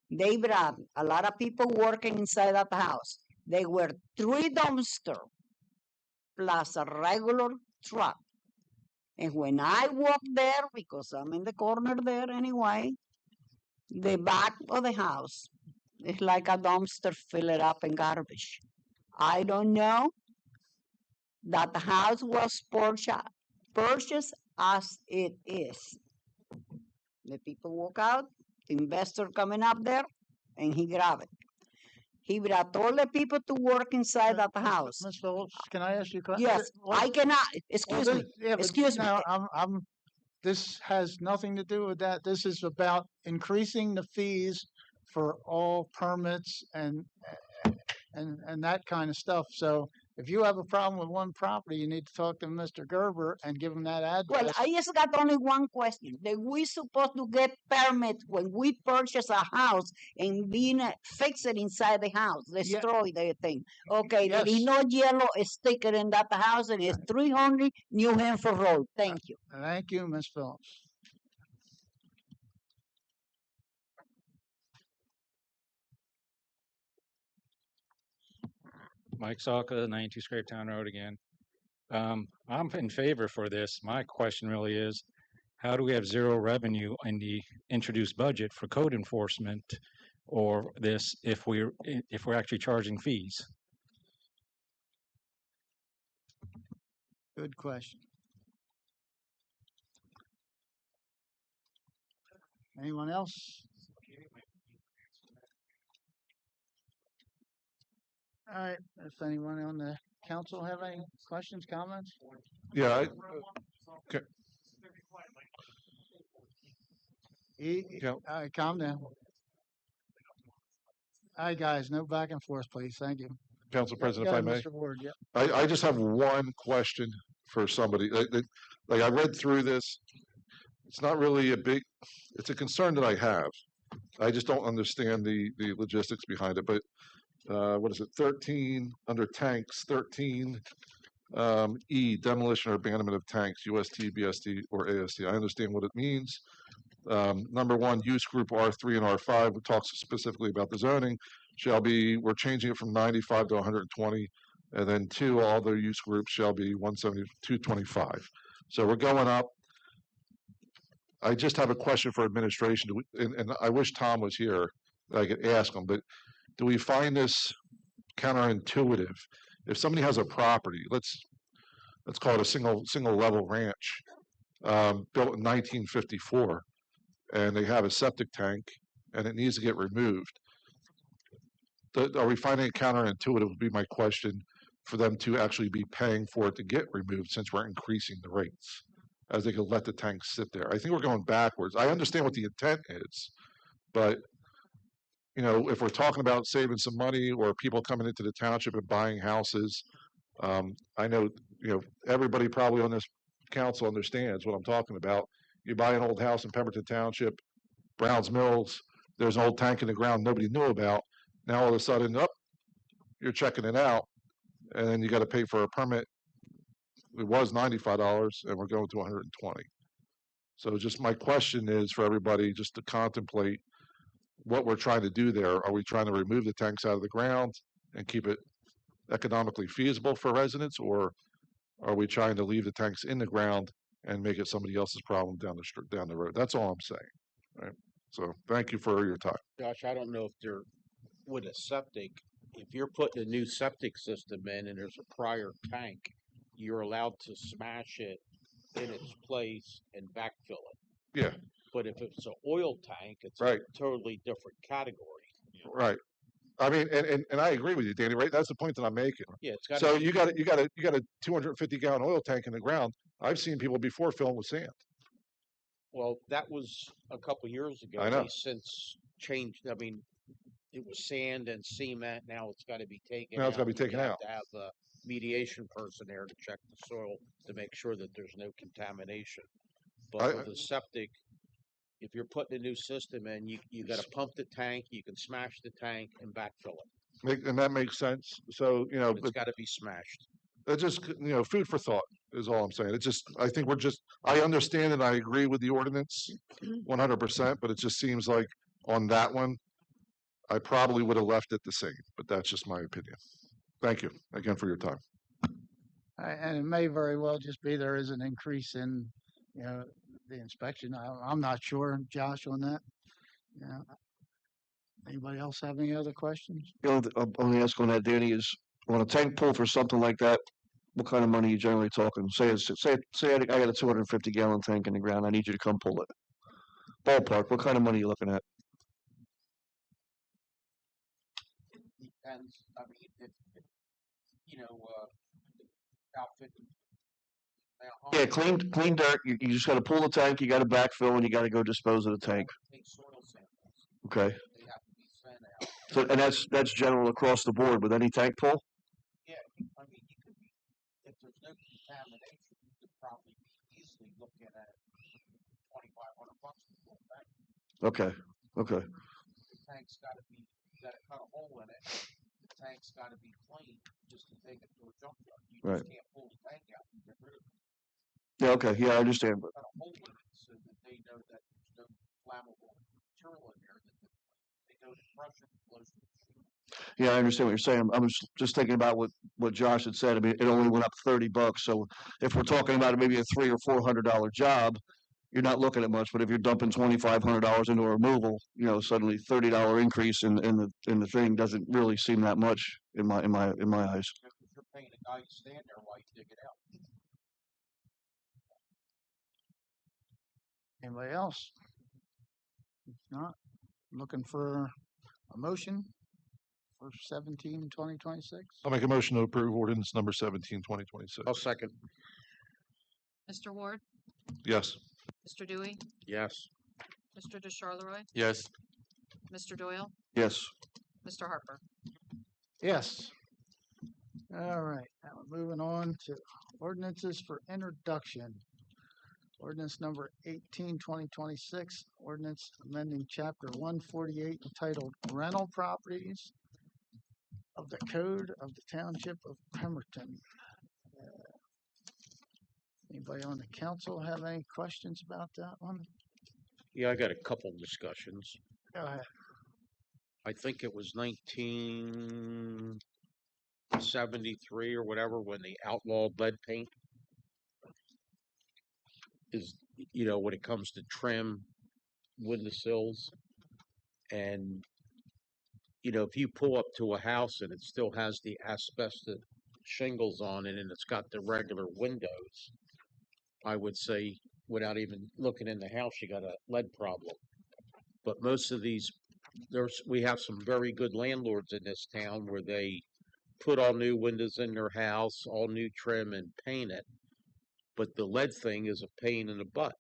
they brought a lot of people working inside that house. They were 3 dumpsters plus a regular truck. And when I walk there, because I'm in the corner there anyway, the back of the house is like a dumpster filled up in garbage. I don't know that the house was purchased as it is. The people walk out, the investor coming up there, and he grab it. He brought all the people to work inside that house. Ms. Phillips, can I ask you a question? Yes, I cannot. Excuse me. Excuse me. No, this has nothing to do with that. This is about increasing the fees for all permits and that kind of stuff. So if you have a problem with one property, you need to talk to Mr. Gerber and give him that address. Well, I just got only one question. That we supposed to get permit when we purchase a house and fix it inside the house, destroy the thing. Okay, there is no yellow sticker in that house, and it's 300 New Hampshire Road. Thank you. Thank you, Ms. Phillips. Mike Salka, 92 Scrapetown Road again. I'm in favor for this. My question really is, how do we have zero revenue in the introduced budget for code enforcement or this if we're actually charging fees? Good question. Anyone else? All right, if anyone on the council have any questions, comments? Yeah. Okay. All right, calm down. Aye, guys, no back and forth, please. Thank you. Council Go President, if I ahead, may. Mr. Ward, yeah. I just have one question for somebody. Like I read through this. It's not really it's a concern that I have. I just don't understand the logistics behind it. But what is it? 13 under tanks, 13 E, demolition or abandonment of tanks, UST, BST, or AST. I understand what it means. Number one, use group R3 and R5, which talks specifically about the zoning, we're changing it from 95 to 120. And then two, all the use groups shall be 170 to 225. So we're going up. I just have a question for administration, and I wish Tom was here, that I could ask him, but do we find this counterintuitive? If somebody has a property, let's call it a single level ranch, built in 1954, and they have a septic tank and it needs to get removed. Are we finding it counterintuitive would be my question for them to actually be paying for it to get removed since we're increasing the rates, as they could let the tanks sit there. I think we're going backwards. I understand what the intent is, but if we're talking about saving some money or people coming into the township and buying houses, I know, everybody probably on this council understands what I'm talking about. You buy an old house in Pemberton Township, Browns Mills, there's an old tank in the ground nobody knew about. Now all of a sudden, you're checking it out, and then you got to pay for a permit. It was $95, and we're going to 120. So just my question is for everybody just to contemplate what we're trying to do there. Are we trying to remove the tanks out of the ground and keep it economically feasible for residents, or are we trying to leave the tanks in the ground and make it somebody else's problem down the road? That's all I'm saying. Right. So thank you for your time. Josh, I don't know if they're with a septic. If you're putting a new septic system in and there's a prior tank, you're allowed to smash it in its place and backfill it. Yeah. But if it's an oil tank, it's right. a totally different category. Right. I mean, and I agree with you, Danny. Right. That's the point that I'm making. Yeah. It's got. So you got a 250-gallon oil tank in the ground. I've seen people before filling with sand. Well, that was a couple years ago. I know. They since changed. I mean, it was sand and cement. Now it's got to be taken. Now it's got to be taken out. To have the mediation person there to check the soil to make sure that there's no contamination. But with the septic, if you're putting a new system in, you got to pump the tank. You can smash the tank and backfill it. And that makes sense. So it's got to be smashed. It's just food for thought is all I'm saying. It's just I think I understand and I agree with the ordinance 100%, but it just seems like on that one, I probably would have left it the same. But that's just my opinion. Thank you again for your time. And it may very well just be there is an increase in, the inspection. I'm not sure, Josh, on that. Anybody else have any other questions? I'm only asking on that, Danny, is on a tank pull for something like that, what kind of money are you generally talking? Say I got a 250-gallon tank in the ground. I need you to come pull it. Ballpark, what kind of money are you looking at? Depends. I mean, if outfit. Yeah, clean dirt. You just got to pull the tank. You got to backfill, and you got to go dispose of the tank. Take soil samples. Okay. They have to be sent out. So, and that's general across the board with any tank pull. Yeah, I mean, you could be if there's no contamination, you could probably be easily looking at $2,500 for the full tank. Okay. The tank's got to be. You got to cut a hole in it. The tank's got to be clean just to take it to a junkyard. You just can't pull the tank out and get rid of it. Yeah. Okay. Yeah, I understand. But cut a hole in it so that they know that there's no flammable material in there. That they go to crush it and close the machine. yeah, I understand what you're saying. I was just thinking about what Josh had said. I mean, it only went up $30. So if we're talking about maybe a $300 or $400 job, you're not looking at much. But if you're dumping $2,500 into a removal, suddenly $30 increase in the thing doesn't really seem that much in my eyes. You're paying a guy to stand there while you dig it out. Anybody else? If not, looking for a motion for 17-2026. I'll make a motion to approve ordinance number 17-2026. I'll second. Mr. Ward, Yes. Mr. Dewey, Yes. Mr. DeCharleroi, Yes. Mr. Doyle, Yes. Mr. Harper. Yes. All right, now we're moving on to ordinances for introduction. Ordinance number 18, 2026, ordinance amending chapter 148 entitled Rental Properties of the Code of the Township of Pemberton. Anybody on the council have any questions about that one? Yeah, I got a couple discussions. Go ahead. I think it was 1973 or whatever when they outlawed lead paint. Is, you know, when it comes to trim windowsills, and you know, if you pull up to a house and it still has the asbestos shingles on it and it's got the regular windows, I would say, without even looking in the house, you got a lead problem. But most of these, we have some very good landlords in this town where they put all new windows in their house, all new trim, and paint it. But the lead thing is a pain in the butt.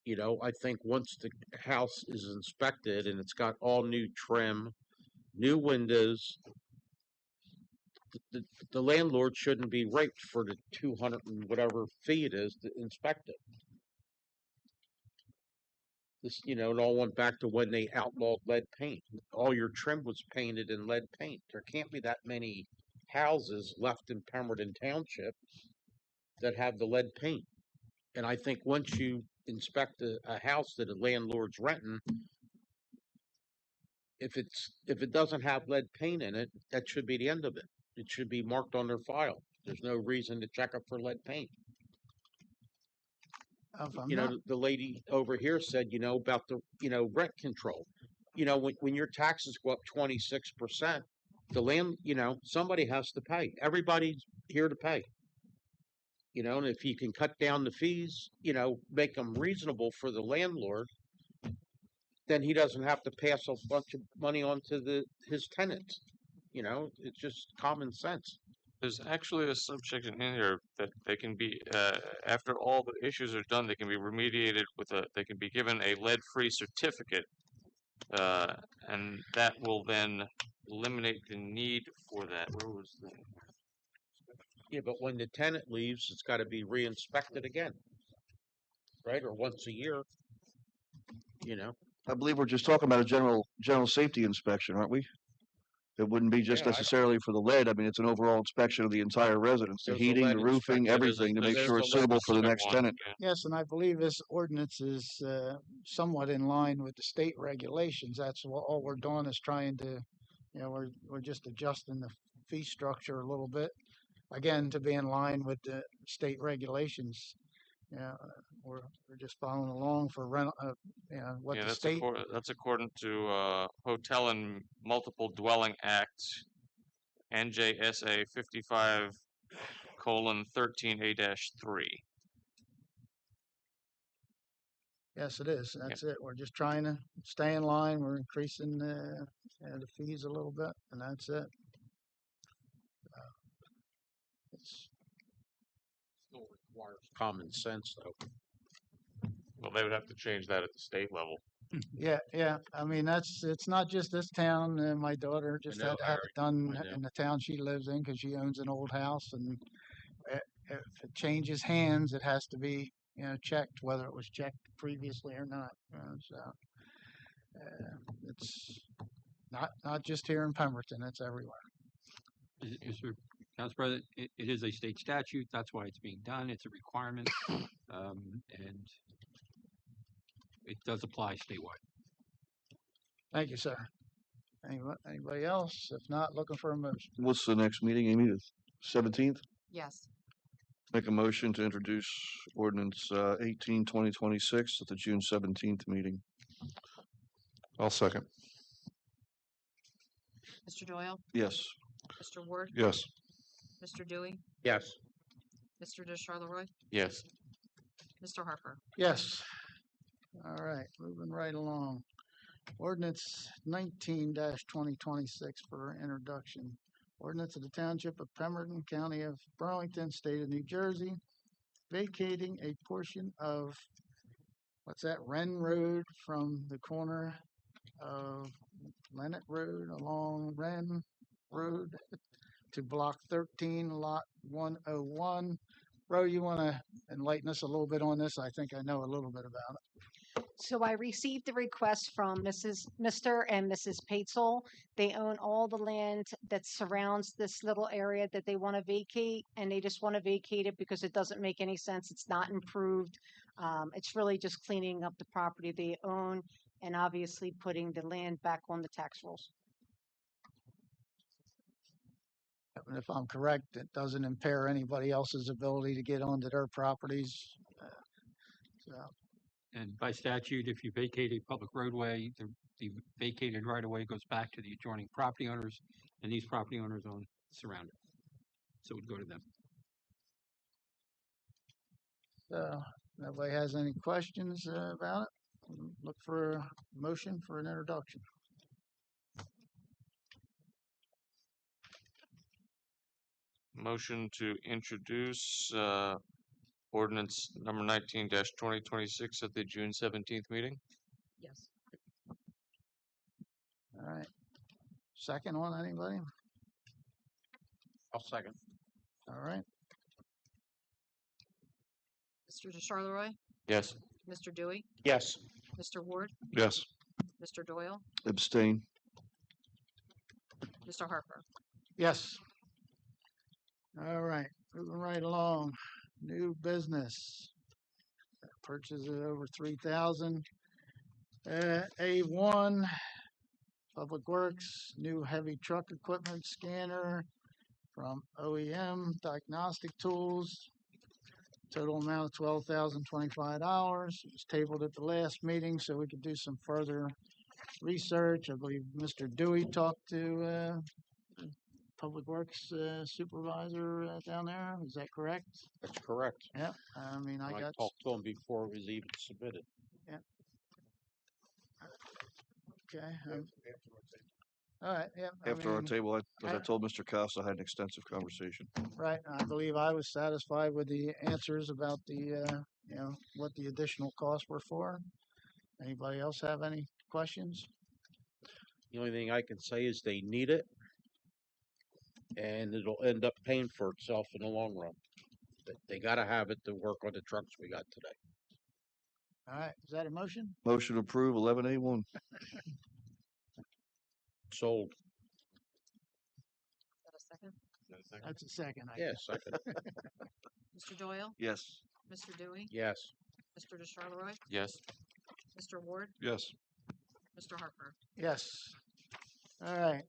You know, I think once the house is inspected and it's got all new trim, new windows, the landlord shouldn't be raped for the 200 and whatever fee it is to inspect it. This, you know, it all went back to when they outlawed lead paint. All your trim was painted in lead paint. There can't be that many houses left in Pemberton Township that have the lead paint. And I think once you inspect a house that a landlord's renting, if it doesn't have lead paint in it, that should be the end of it. It should be marked on their file. There's no reason to check it for lead paint. You know, the lady over here said, you know, about the, you know, rent control. You know, when your taxes go up 26%, you know, somebody has to pay. Everybody's here to pay. You know, and if you can cut down the fees, you know, make them reasonable for the landlord, then he doesn't have to pass a bunch of money on to his tenants. You know, it's just common sense. There's actually a subsection in here that they can be, after all the issues are done, they can be remediated they can be given a lead-free certificate, and that will then eliminate the need for that. Where was that? Yeah, but when the tenant leaves, it's got to be re-inspected again, right? Or once a year, you know. I believe we're just talking about a general safety inspection, aren't we? It wouldn't be just necessarily for the lead. I mean, it's an overall inspection of the entire residence, the heating, the roofing, everything, to make sure it's suitable for the next tenant. Yes, and I believe this ordinance is somewhat in line with the state regulations. That's all we're doing is trying to, you know, we're just adjusting the fee structure a little bit, again, to be in line with the state regulations. Yeah, we're just following along for rent. You know, what the state. That's according to Hotel and Multiple Dwelling Act, NJSA 55:13A-3. Yes, it is. That's it. We're just trying to stay in line. We're increasing the fees a little bit, and that's it. It's still requires common sense, though. Well, they would have to change that at the state level. Yeah. I mean, it's not just this town. My daughter just had to have it done in the town she lives in because she owns an old house, and if it changes hands, it has to be, you know, checked whether it was checked previously or not. It's not just here in Pemberton; it's everywhere. Mr. Council President, it is a state statute. That's why it's being done. It's a requirement, and it does apply statewide. Thank you, sir. Anybody else? If not, looking for a motion. What's the next meeting, Amy? The 17th? Yes. Make a motion to introduce ordinance 18, 2026 at the June 17th meeting. I'll second. Mr. Doyle? Yes. Mr. Ward? Yes. Mr. Dewey? Yes. Mr. DeCharleroi? Yes. Mr. Harper? Yes. All right, moving right along. Ordinance 19-2026 for introduction. Ordinance of the Township of Pemberton, County of Burlington, State of New Jersey, vacating a portion of, what's that, Wren Road from the corner of Leonard Road along Wren Road to Block 13, Lot 101. Ro, you want to enlighten us a little bit on this? I think I know a little bit about it. So I received a request from Mr. and Mrs. Patel. They own all the land that surrounds this little area that they want to vacate, and they just want to vacate it because it doesn't make any sense. It's not improved. It's really just cleaning up the property they own and obviously putting the land back on the tax rolls. And if I'm correct, it doesn't impair anybody else's ability to get onto their properties. So, And by statute, if you vacate a public roadway, the vacated right of way goes back to the adjoining property owners, and these property owners own surrounding. So it would go to them. so nobody has any questions about it? Look for a motion for an introduction. Motion to introduce ordinance number 19-2026 at the June 17th meeting. Yes. All right. Second one, anybody? I'll second. All right. Mr. DeCharleroi, Yes. Mr. Dewey, Yes. Mr. Ward, Yes. Mr. Doyle, Abstain. Mr. Harper. Yes. All right, moving right along. New business. Purchases over 3,000. A1, Public Works, new heavy truck equipment scanner from OEM Diagnostic Tools. Total amount of $12,025. It was tabled at the last meeting so we could do some further research. I believe Mr. Dewey talked to Public Works supervisor down there. Is that correct? That's correct. Yeah. I mean, I got. talked to him before it was even submitted. Yeah. Okay. All right. Yeah. After our table, as I I- told Mr. Costa, I had an extensive conversation. Right. I believe I was satisfied with the answers about the, what the additional costs were for. Anybody else have any questions? The only thing I can say is they need it, and it'll end up paying for itself in the long run. They got to have it to work on the trucks we got today. All right. Is that a motion? Motion to approve 11A1. Sold. Is that a second? That's a second. I Yeah, guess. second. Mr. Doyle, Yes. Mr. Dewey, Yes. Mr. DeCharleroi, Yes. Mr. Ward, Yes. Mr. Harper. Yes. All right.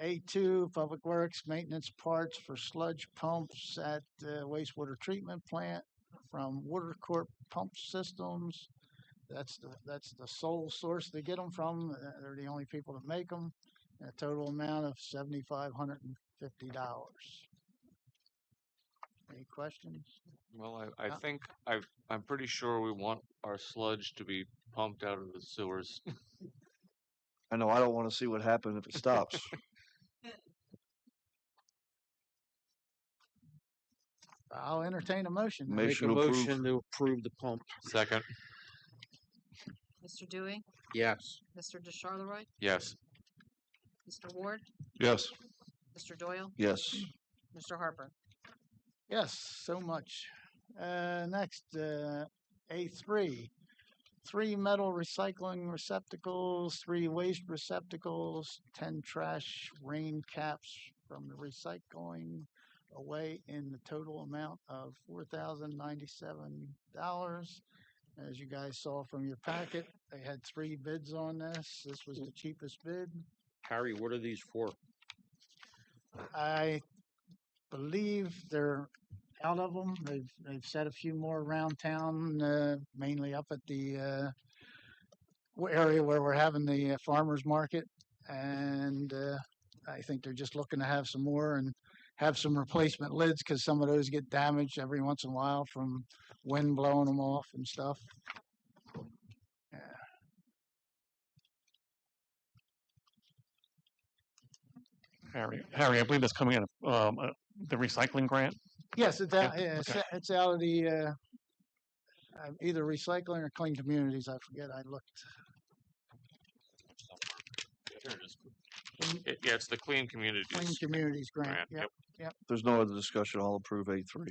A2, Public Works, maintenance parts for sludge pumps at wastewater treatment plant from Water Corp Pump Systems. That's the sole source they get them from. They're the only people that make them. A total amount of $7,550. Any questions? Well, I think I'm pretty sure we want our sludge to be pumped out of the sewers. I know, I don't want to see what happens if it stops. I'll entertain a motion. Make Make a to approve. motion to approve the pump. Second. Mr. Dewey, Yes. Mr. DeCharleroi, Yes. Mr. Ward, Yes. Mr. Doyle, Yes. Mr. Harper. Yes, so much. Next, A3, 3 metal recycling receptacles, 3 waste receptacles, 10 trash rain caps from the recycling away in the total amount of $4,097. As you guys saw from your packet, they had 3 bids on this. This was the cheapest bid. Harry, what are these for? I believe they're out of them. They've set a few more around town, mainly up at the area where we're having the farmers market, and I think they're just looking to have some more and have some replacement lids because some of those get damaged every once in a while from wind blowing them off and stuff. Harry, I believe that's coming out of the recycling grant. Yes, it's out, Yeah, okay. it's out of the either recycling or clean communities. I forget. I looked. Here it is. Yeah, it's the Clean Communities. Clean Communities Grant. Yep, yep. If there's no other discussion, I'll approve A3.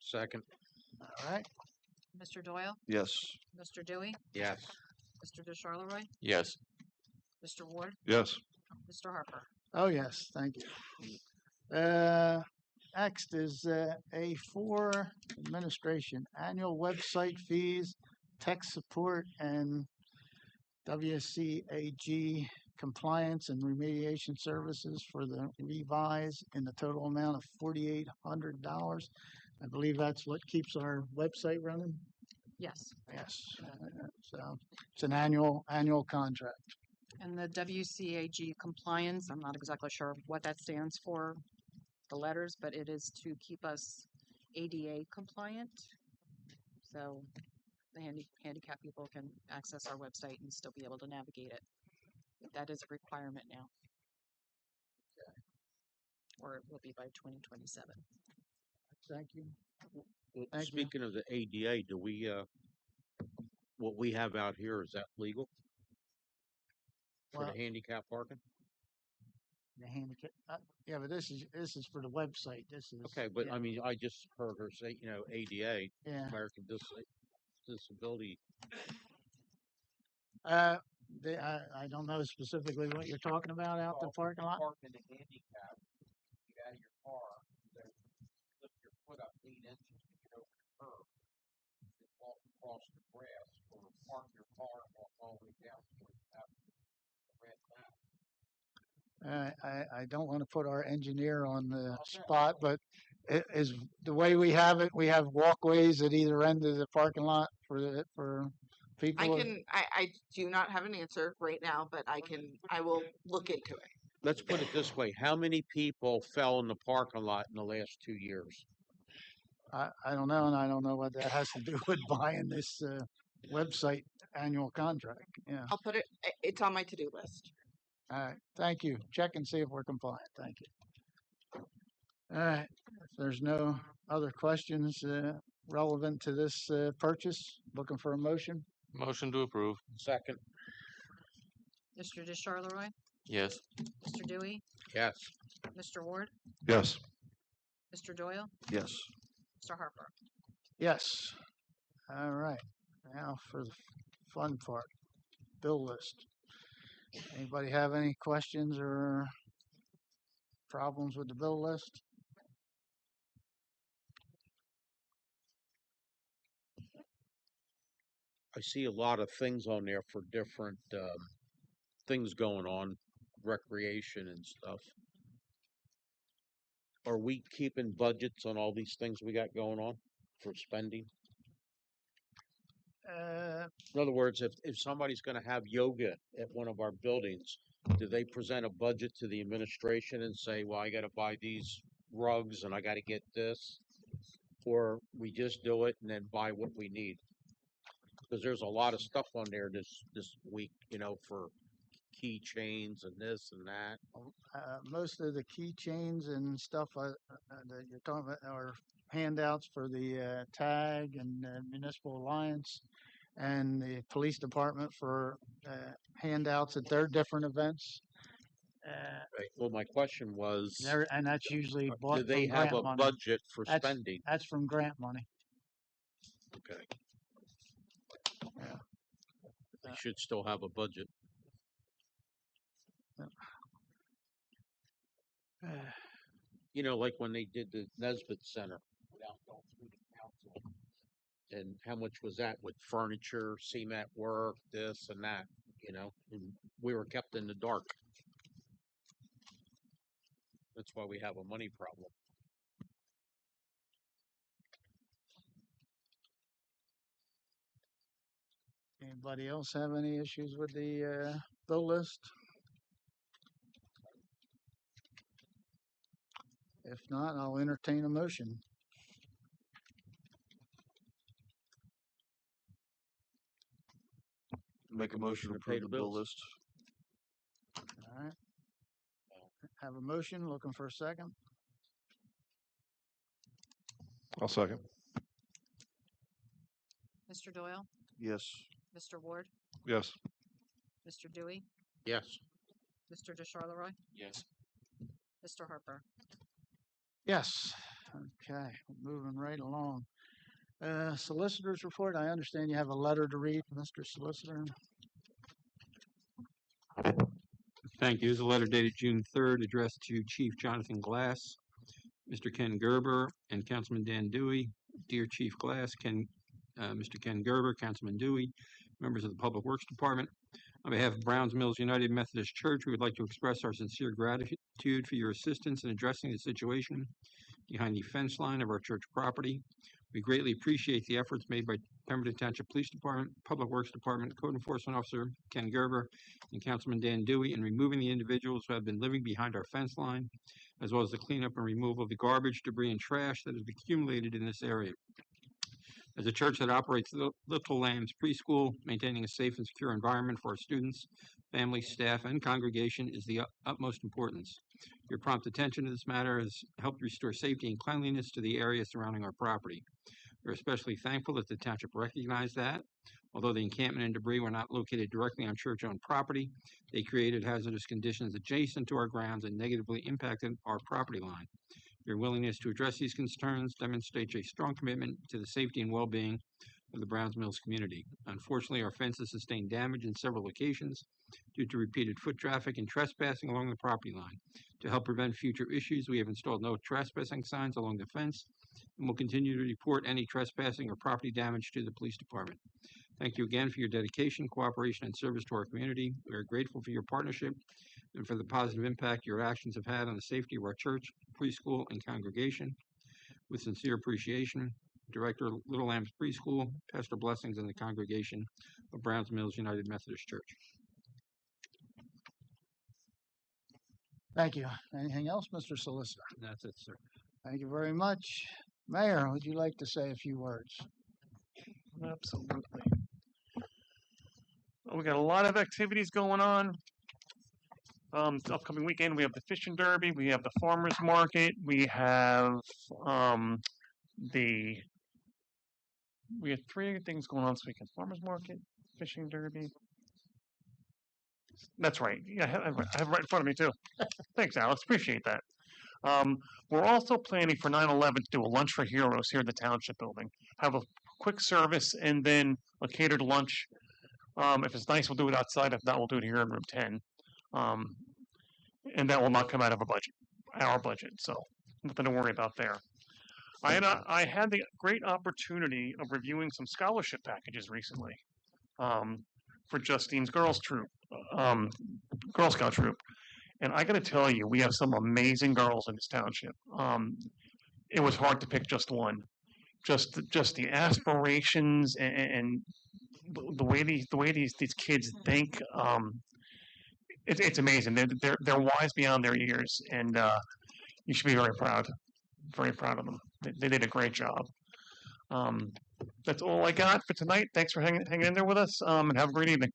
Second. All right. Mr. Doyle? Yes. Mr. Dewey? Yes. Mr. DeCharleroi? Yes. Mr. Ward? Yes. Mr. Harper? Oh, yes, thank you. Next is A4, administration, annual website fees, tech support, and WCAG compliance and remediation services for the revise in the total amount of $4,800. I believe that's what keeps our website running. Yes. Yes. So it's an annual contract. And the WCAG compliance, I'm not exactly sure what that stands for, the letters, but it is to keep us ADA compliant. So the handicapped people can access our website and still be able to navigate it. But that is a requirement now. Or it will be by 2027. Thank you. Well, Thank you. speaking of the ADA, do we, what we have out here, is that legal? For Well, the handicap parking? the handicap, yeah, but this is for the website. This is Okay, but yeah, I mean, I just heard her say, ADA, yeah. American Disability. I don't know specifically what you're talking about out the parking lot. Parking the handicap, you get out of your car, you lift your foot up 8 inches to get over the curb. You walk across the grass or park your car and walk all the way down to where you have the red map. I don't want to put our engineer on the spot, but it is the way we have it. We have walkways at either end of the parking lot for people. I do not have an answer right now, but I will look into it. Let's put it this way. How many people fell in the parking lot in the last 2 years? I don't know, and I don't know what that has to do with buying this website annual contract. Yeah. I'll put it's on my to-do list. All right. Thank you. Check and see if we're compliant. Thank you. All right. If there's no other questions relevant to this purchase, looking for a motion. Motion to approve. Second. Mr. DeCharleroi? Yes. Mr. Dewey? Yes. Mr. Ward? Yes. Mr. Doyle? Yes. Mr. Harper? Yes. All right. Now for the fun part, bill list. Anybody have any questions or problems with the bill list? I see a lot of things on there for different things going on, recreation and stuff. Are we keeping budgets on all these things we got going on for spending? In other words, if somebody's going to have yoga at one of our buildings, do they present a budget to the administration and say, well, I got to buy these rugs and I got to get this? Or we just do it and then buy what we need? Because there's a lot of stuff on there this week, for keychains and this and that. Most of the keychains and stuff that you're talking about are handouts for the TAG and Municipal Alliance and the police department for handouts at their different events. Right. Well, my question was, And that's usually bought do they from have grant a money. budget for spending? That's from grant money. Okay. Yeah. They should still have a budget. Like when they did the Nesbitt Center without going through the council. And how much was that with furniture, cement work, this and that, and we were kept in the dark. That's why we have a money problem. Anybody else have any issues with the bill list? If not, I'll entertain a motion. Make a motion to approve the bill list. All right. Have a motion. Looking for a second. I'll second. Mr. Doyle? Yes. Mr. Ward? Yes. Mr. Dewey? Yes. Mr. DeCharleroi, Yes. Mr. Harper. Yes. Okay, moving right along. Solicitor's report. I understand you have a letter to read, Mr. Solicitor. Thank you. This is a letter dated June 3rd addressed to Chief Jonathan Glass, Mr. Ken Gerber, and Councilman Dan Dewey. Dear Chief Glass, Mr. Ken Gerber, Councilman Dewey, members of the Public Works Department. On behalf of Browns Mills United Methodist Church, we would like to express our sincere gratitude for your assistance in addressing the situation behind the fence line of our church property. We greatly appreciate the efforts made by Pemberton Township Police Department, Public Works Department, Code Enforcement Officer Ken Gerber, and Councilman Dan Dewey in removing the individuals who have been living behind our fence line, as well as the cleanup and removal of the garbage, debris, and trash that has accumulated in this area. As a church that operates Little Lambs Preschool, maintaining a safe and secure environment for our students, families, staff, and congregation is the utmost importance. Your prompt attention to this matter has helped restore safety and cleanliness to the area surrounding our property. We're especially thankful that the township recognized that. Although the encampment and debris were not located directly on church-owned property, they created hazardous conditions adjacent to our grounds and negatively impacted our property line. Your willingness to address these concerns demonstrates a strong commitment to the safety and well-being of the Browns Mills community. Unfortunately, our fences sustained damage in several locations due to repeated foot traffic and trespassing along the property line. To help prevent future issues, we have installed no trespassing signs along the fence and will continue to report any trespassing or property damage to the police department. Thank you again for your dedication, cooperation, and service to our community. We are grateful for your partnership and for the positive impact your actions have had on the safety of our church, preschool, and congregation. With sincere appreciation, Director, Little Lambs Preschool, Pastor Blessings, and the congregation of Browns Mills United Methodist Church. Thank you. Anything else, Mr. Solicitor? That's it, sir. Thank you very much. Mayor, would you like to say a few words? Absolutely. We got a lot of activities going on. This upcoming weekend, we have the fishing derby, we have the farmers market, we have we have 3 things going on this weekend: farmers market, fishing derby. That's right. Yeah, I have it right in front of me too. Thanks, Alex. Appreciate that. We're also planning for 9/11 to do a lunch for heroes here in the township building. Have a quick service and then a catered lunch. If it's nice, we'll do it outside. If not, we'll do it here in room 10. And that will not come out of our budget. So nothing to worry about there. I had the great opportunity of reviewing some scholarship packages recently for Justine's Girl Scout troop. And I got to tell you, we have some amazing girls in this township. It was hard to pick just one. Just the aspirations and the way these kids think. It's amazing. They're wise beyond their years, and you should be very proud of them. They did a great job. That's all I got for tonight. Thanks for hanging in there with us, and have a great evening.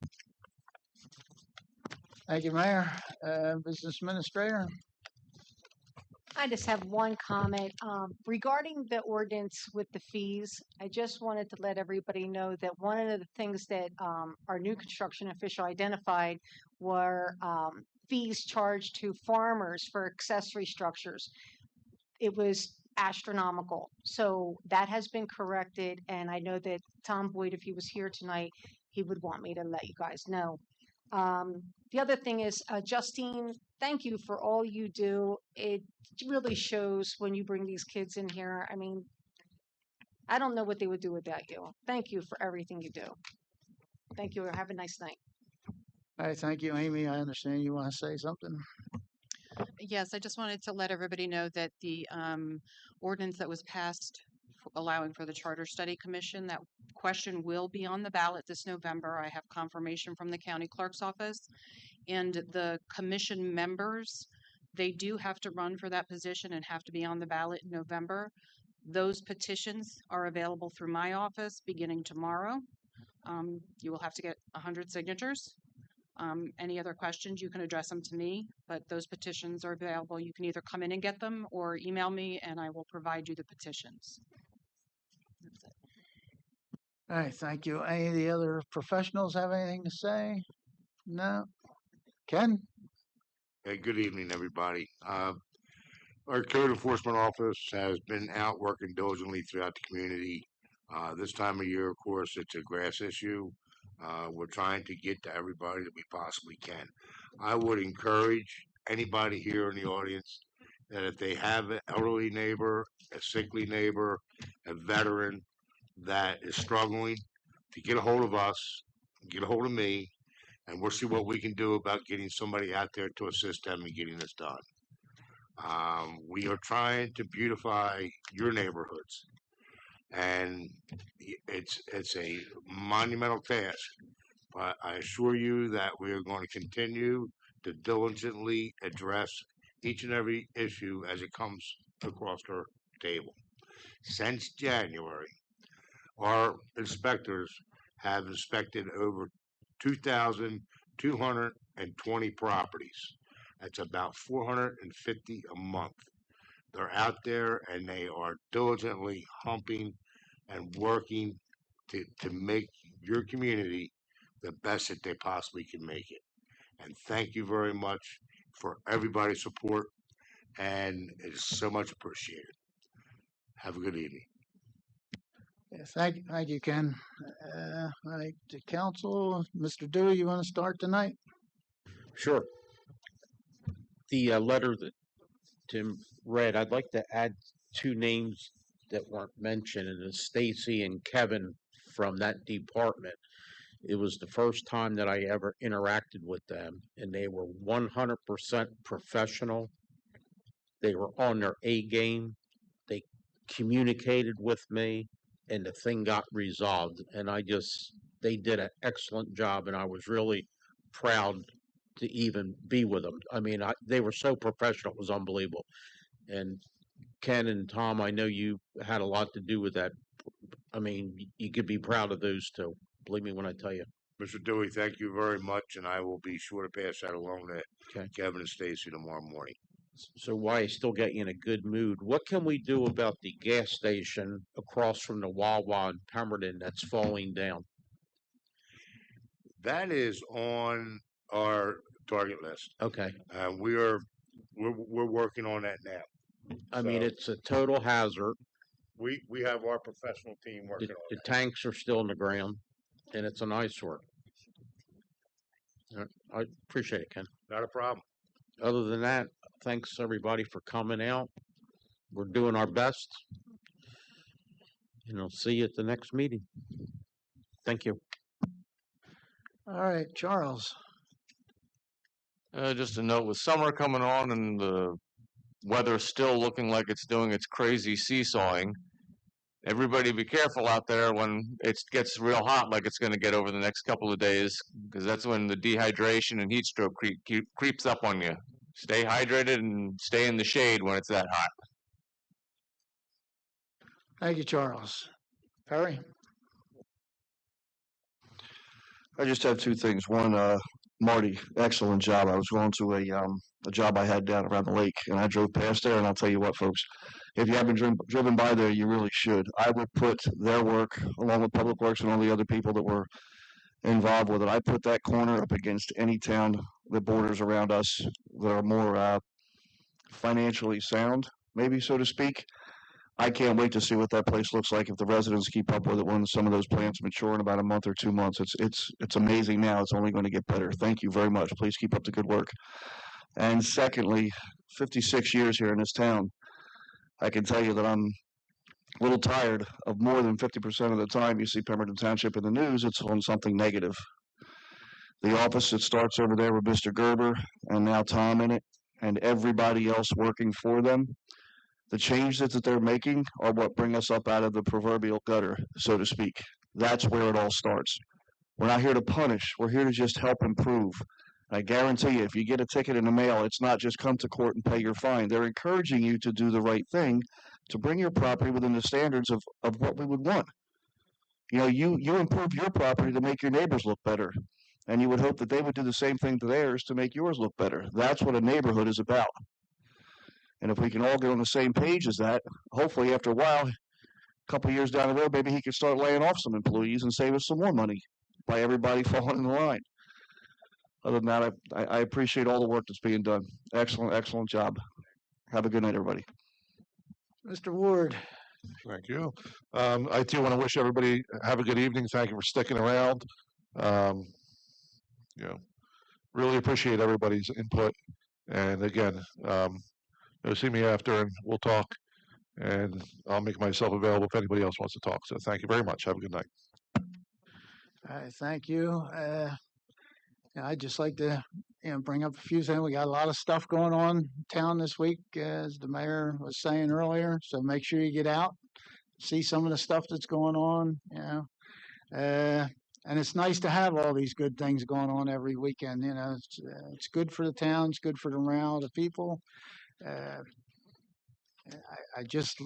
Thank you, Mayor. Business Administrator. I just have one comment regarding the ordinance with the fees. I just wanted to let everybody know that one of the things that our new construction official identified were fees charged to farmers for accessory structures. It was astronomical. So that has been corrected, and I know that Tom Boyd, if he was here tonight, he would want me to let you guys know. The other thing is, Justine, thank you for all you do. It really shows when you bring these kids in here. I mean, I don't know what they would do without you. Thank you for everything you do. Thank you. Have a nice night. All right, thank you, Amy. I understand you want to say something. Yes, I just wanted to let everybody know that the ordinance that was passed allowing for the Charter Study Commission, that question will be on the ballot this November. I have confirmation from the county clerk's office. And the commission members, they do have to run for that position and have to be on the ballot in November. Those petitions are available through my office beginning tomorrow. You will have to get 100 signatures. Any other questions, you can address them to me, but those petitions are available. You can either come in and get them or email me and I will provide you the petitions. That's it. All right, thank you. Any of the other professionals have anything to say? No? Ken? Hey, good evening, everybody. Our code enforcement office has been out working diligently throughout the community. This time of year, of course, it's a grass issue. We're trying to get to everybody that we possibly can. I would encourage anybody here in the audience that if they have an elderly neighbor, a sickly neighbor, a veteran that is struggling, to get a hold of us, get a hold of me, and we'll see what we can do about getting somebody out there to assist them in getting this done. We are trying to beautify your neighborhoods, and it's a monumental task. But I assure you that we are going to continue to diligently address each and every issue as it comes across our table. Since January, our inspectors have inspected over 2,220 properties. That's about 450 a month. They're out there and they are diligently humping and working to make your community the best that they possibly can make it. And thank you very much for everybody's support, and it's so much appreciated. Have a good evening. Yeah, thank you, Ken. Right, to council, Mr. Dewey, you want to start tonight? Sure. The letter that Tim read, I'd like to add two names that weren't mentioned, and it's Stacy and Kevin from that department. It was the first time that I ever interacted with them, and they were 100% professional. They were on their A game. They communicated with me, and the thing got resolved. And they did an excellent job, and I was really proud to even be with them. I mean, they were so professional; it was unbelievable. And Ken and Tom, I know you had a lot to do with that. I mean, you could be proud of those two. Believe me when I tell you. Mr. Dewey, thank you very much, and I will be sure to pass that along to Kevin and Stacy tomorrow morning. So why I still get you in a good mood? What can we do about the gas station across from the Wawa in Pemberton that's falling down? That is on our target list. Okay. We're working on that now. I mean, it's a total hazard. We have our professional team working on it. The tanks are still in the ground, and it's an eyesore. I appreciate it, Ken. Not a problem. Other than that, thanks everybody for coming out. We're doing our best. And I'll see you at the next meeting. Thank you. All right, Charles. Just a note, with summer coming on and the weather still looking like it's doing its crazy seesawing, everybody be careful out there when it gets real hot like it's going to get over the next couple of days, because that's when the dehydration and heat stroke creeps up on you. Stay hydrated and stay in the shade when it's that hot. Thank you, Charles. Perry? I just have two things. One, Marty, excellent job. I was going to a job I had down around the lake, and I drove past there, and I'll tell you what, folks, if you haven't driven by there, you really should. I would put their work, along with Public Works and all the other people that were involved with it, I put that corner up against any town that borders around us that are more financially sound, maybe, so to speak. I can't wait to see what that place looks like if the residents keep up with it when some of those plants mature in about a month or 2 months. It's amazing now. It's only going to get better. Thank you very much. Please keep up the good work. And secondly, 56 years here in this town, I can tell you that I'm a little tired of more than 50% of the time you see Pemberton Township in the news, it's on something negative. The office that starts over there with Mr. Gerber and now Tom in it and everybody else working for them, the changes that they're making are what bring us up out of the proverbial gutter, so to speak. That's where it all starts. We're not here to punish. We're here to just help improve. I guarantee you, if you get a ticket in the mail, it's not just come to court and pay your fine. They're encouraging you to do the right thing, to bring your property within the standards of what we would want. You know, you improve your property to make your neighbors look better. And you would hope that they would do the same thing to theirs to make yours look better. That's what a neighborhood is about. And if we can all get on the same page as that, hopefully after a while, a couple of years down the road, maybe he can start laying off some employees and save us some more money by everybody falling in line. Other than that, I appreciate all the work that's being done. Excellent job. Have a good night, everybody. Mr. Ward. Thank you. I too want to wish everybody have a good evening. Thank you for sticking around. Um, you know, really appreciate everybody's input. And again, see me after and we'll talk. And I'll make myself available if anybody else wants to talk. So thank you very much. Have a good night. All right, thank you. I'd just like to bring up a few things. We got a lot of stuff going on in town this week, as the mayor was saying earlier. So make sure you get out, see some of the stuff that's going on. And it's nice to have all these good things going on every weekend. It's good for the town, it's good for the morale of the people. I just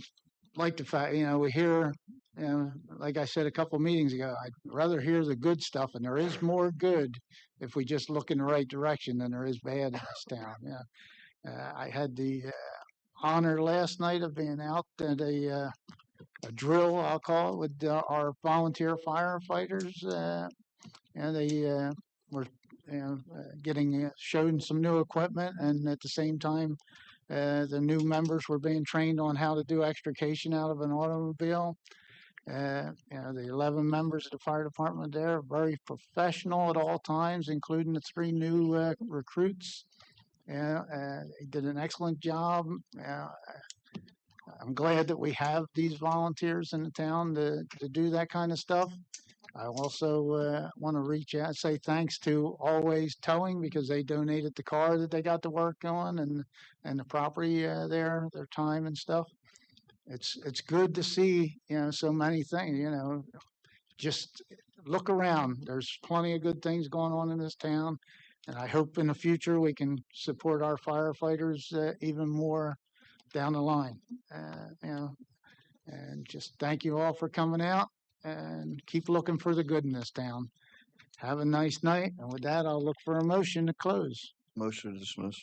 like the fact, we hear, like I said a couple meetings ago, I'd rather hear the good stuff, and there is more good if we just look in the right direction than there is bad in this town. I had the honor last night of being out at a drill, I'll call it, with our volunteer firefighters. And they were getting shown some new equipment, and at the same time, the new members were being trained on how to do extrication out of an automobile. The 11 members of the fire department there are very professional at all times, including the 3 new recruits. They did an excellent job. I'm glad that we have these volunteers in the town to do that kind of stuff. I also want to reach out and say thanks to Always Towing, because they donated the car that they got to work on and the property there, their time and stuff. It's good to see so many things. Just look around. There's plenty of good things going on in this town, and I hope in the future we can support our firefighters even more down the line. And just thank you all for coming out. And keep looking for the good in this town. Have a nice night. And with that, I'll look for a motion to close. Motion to dismiss.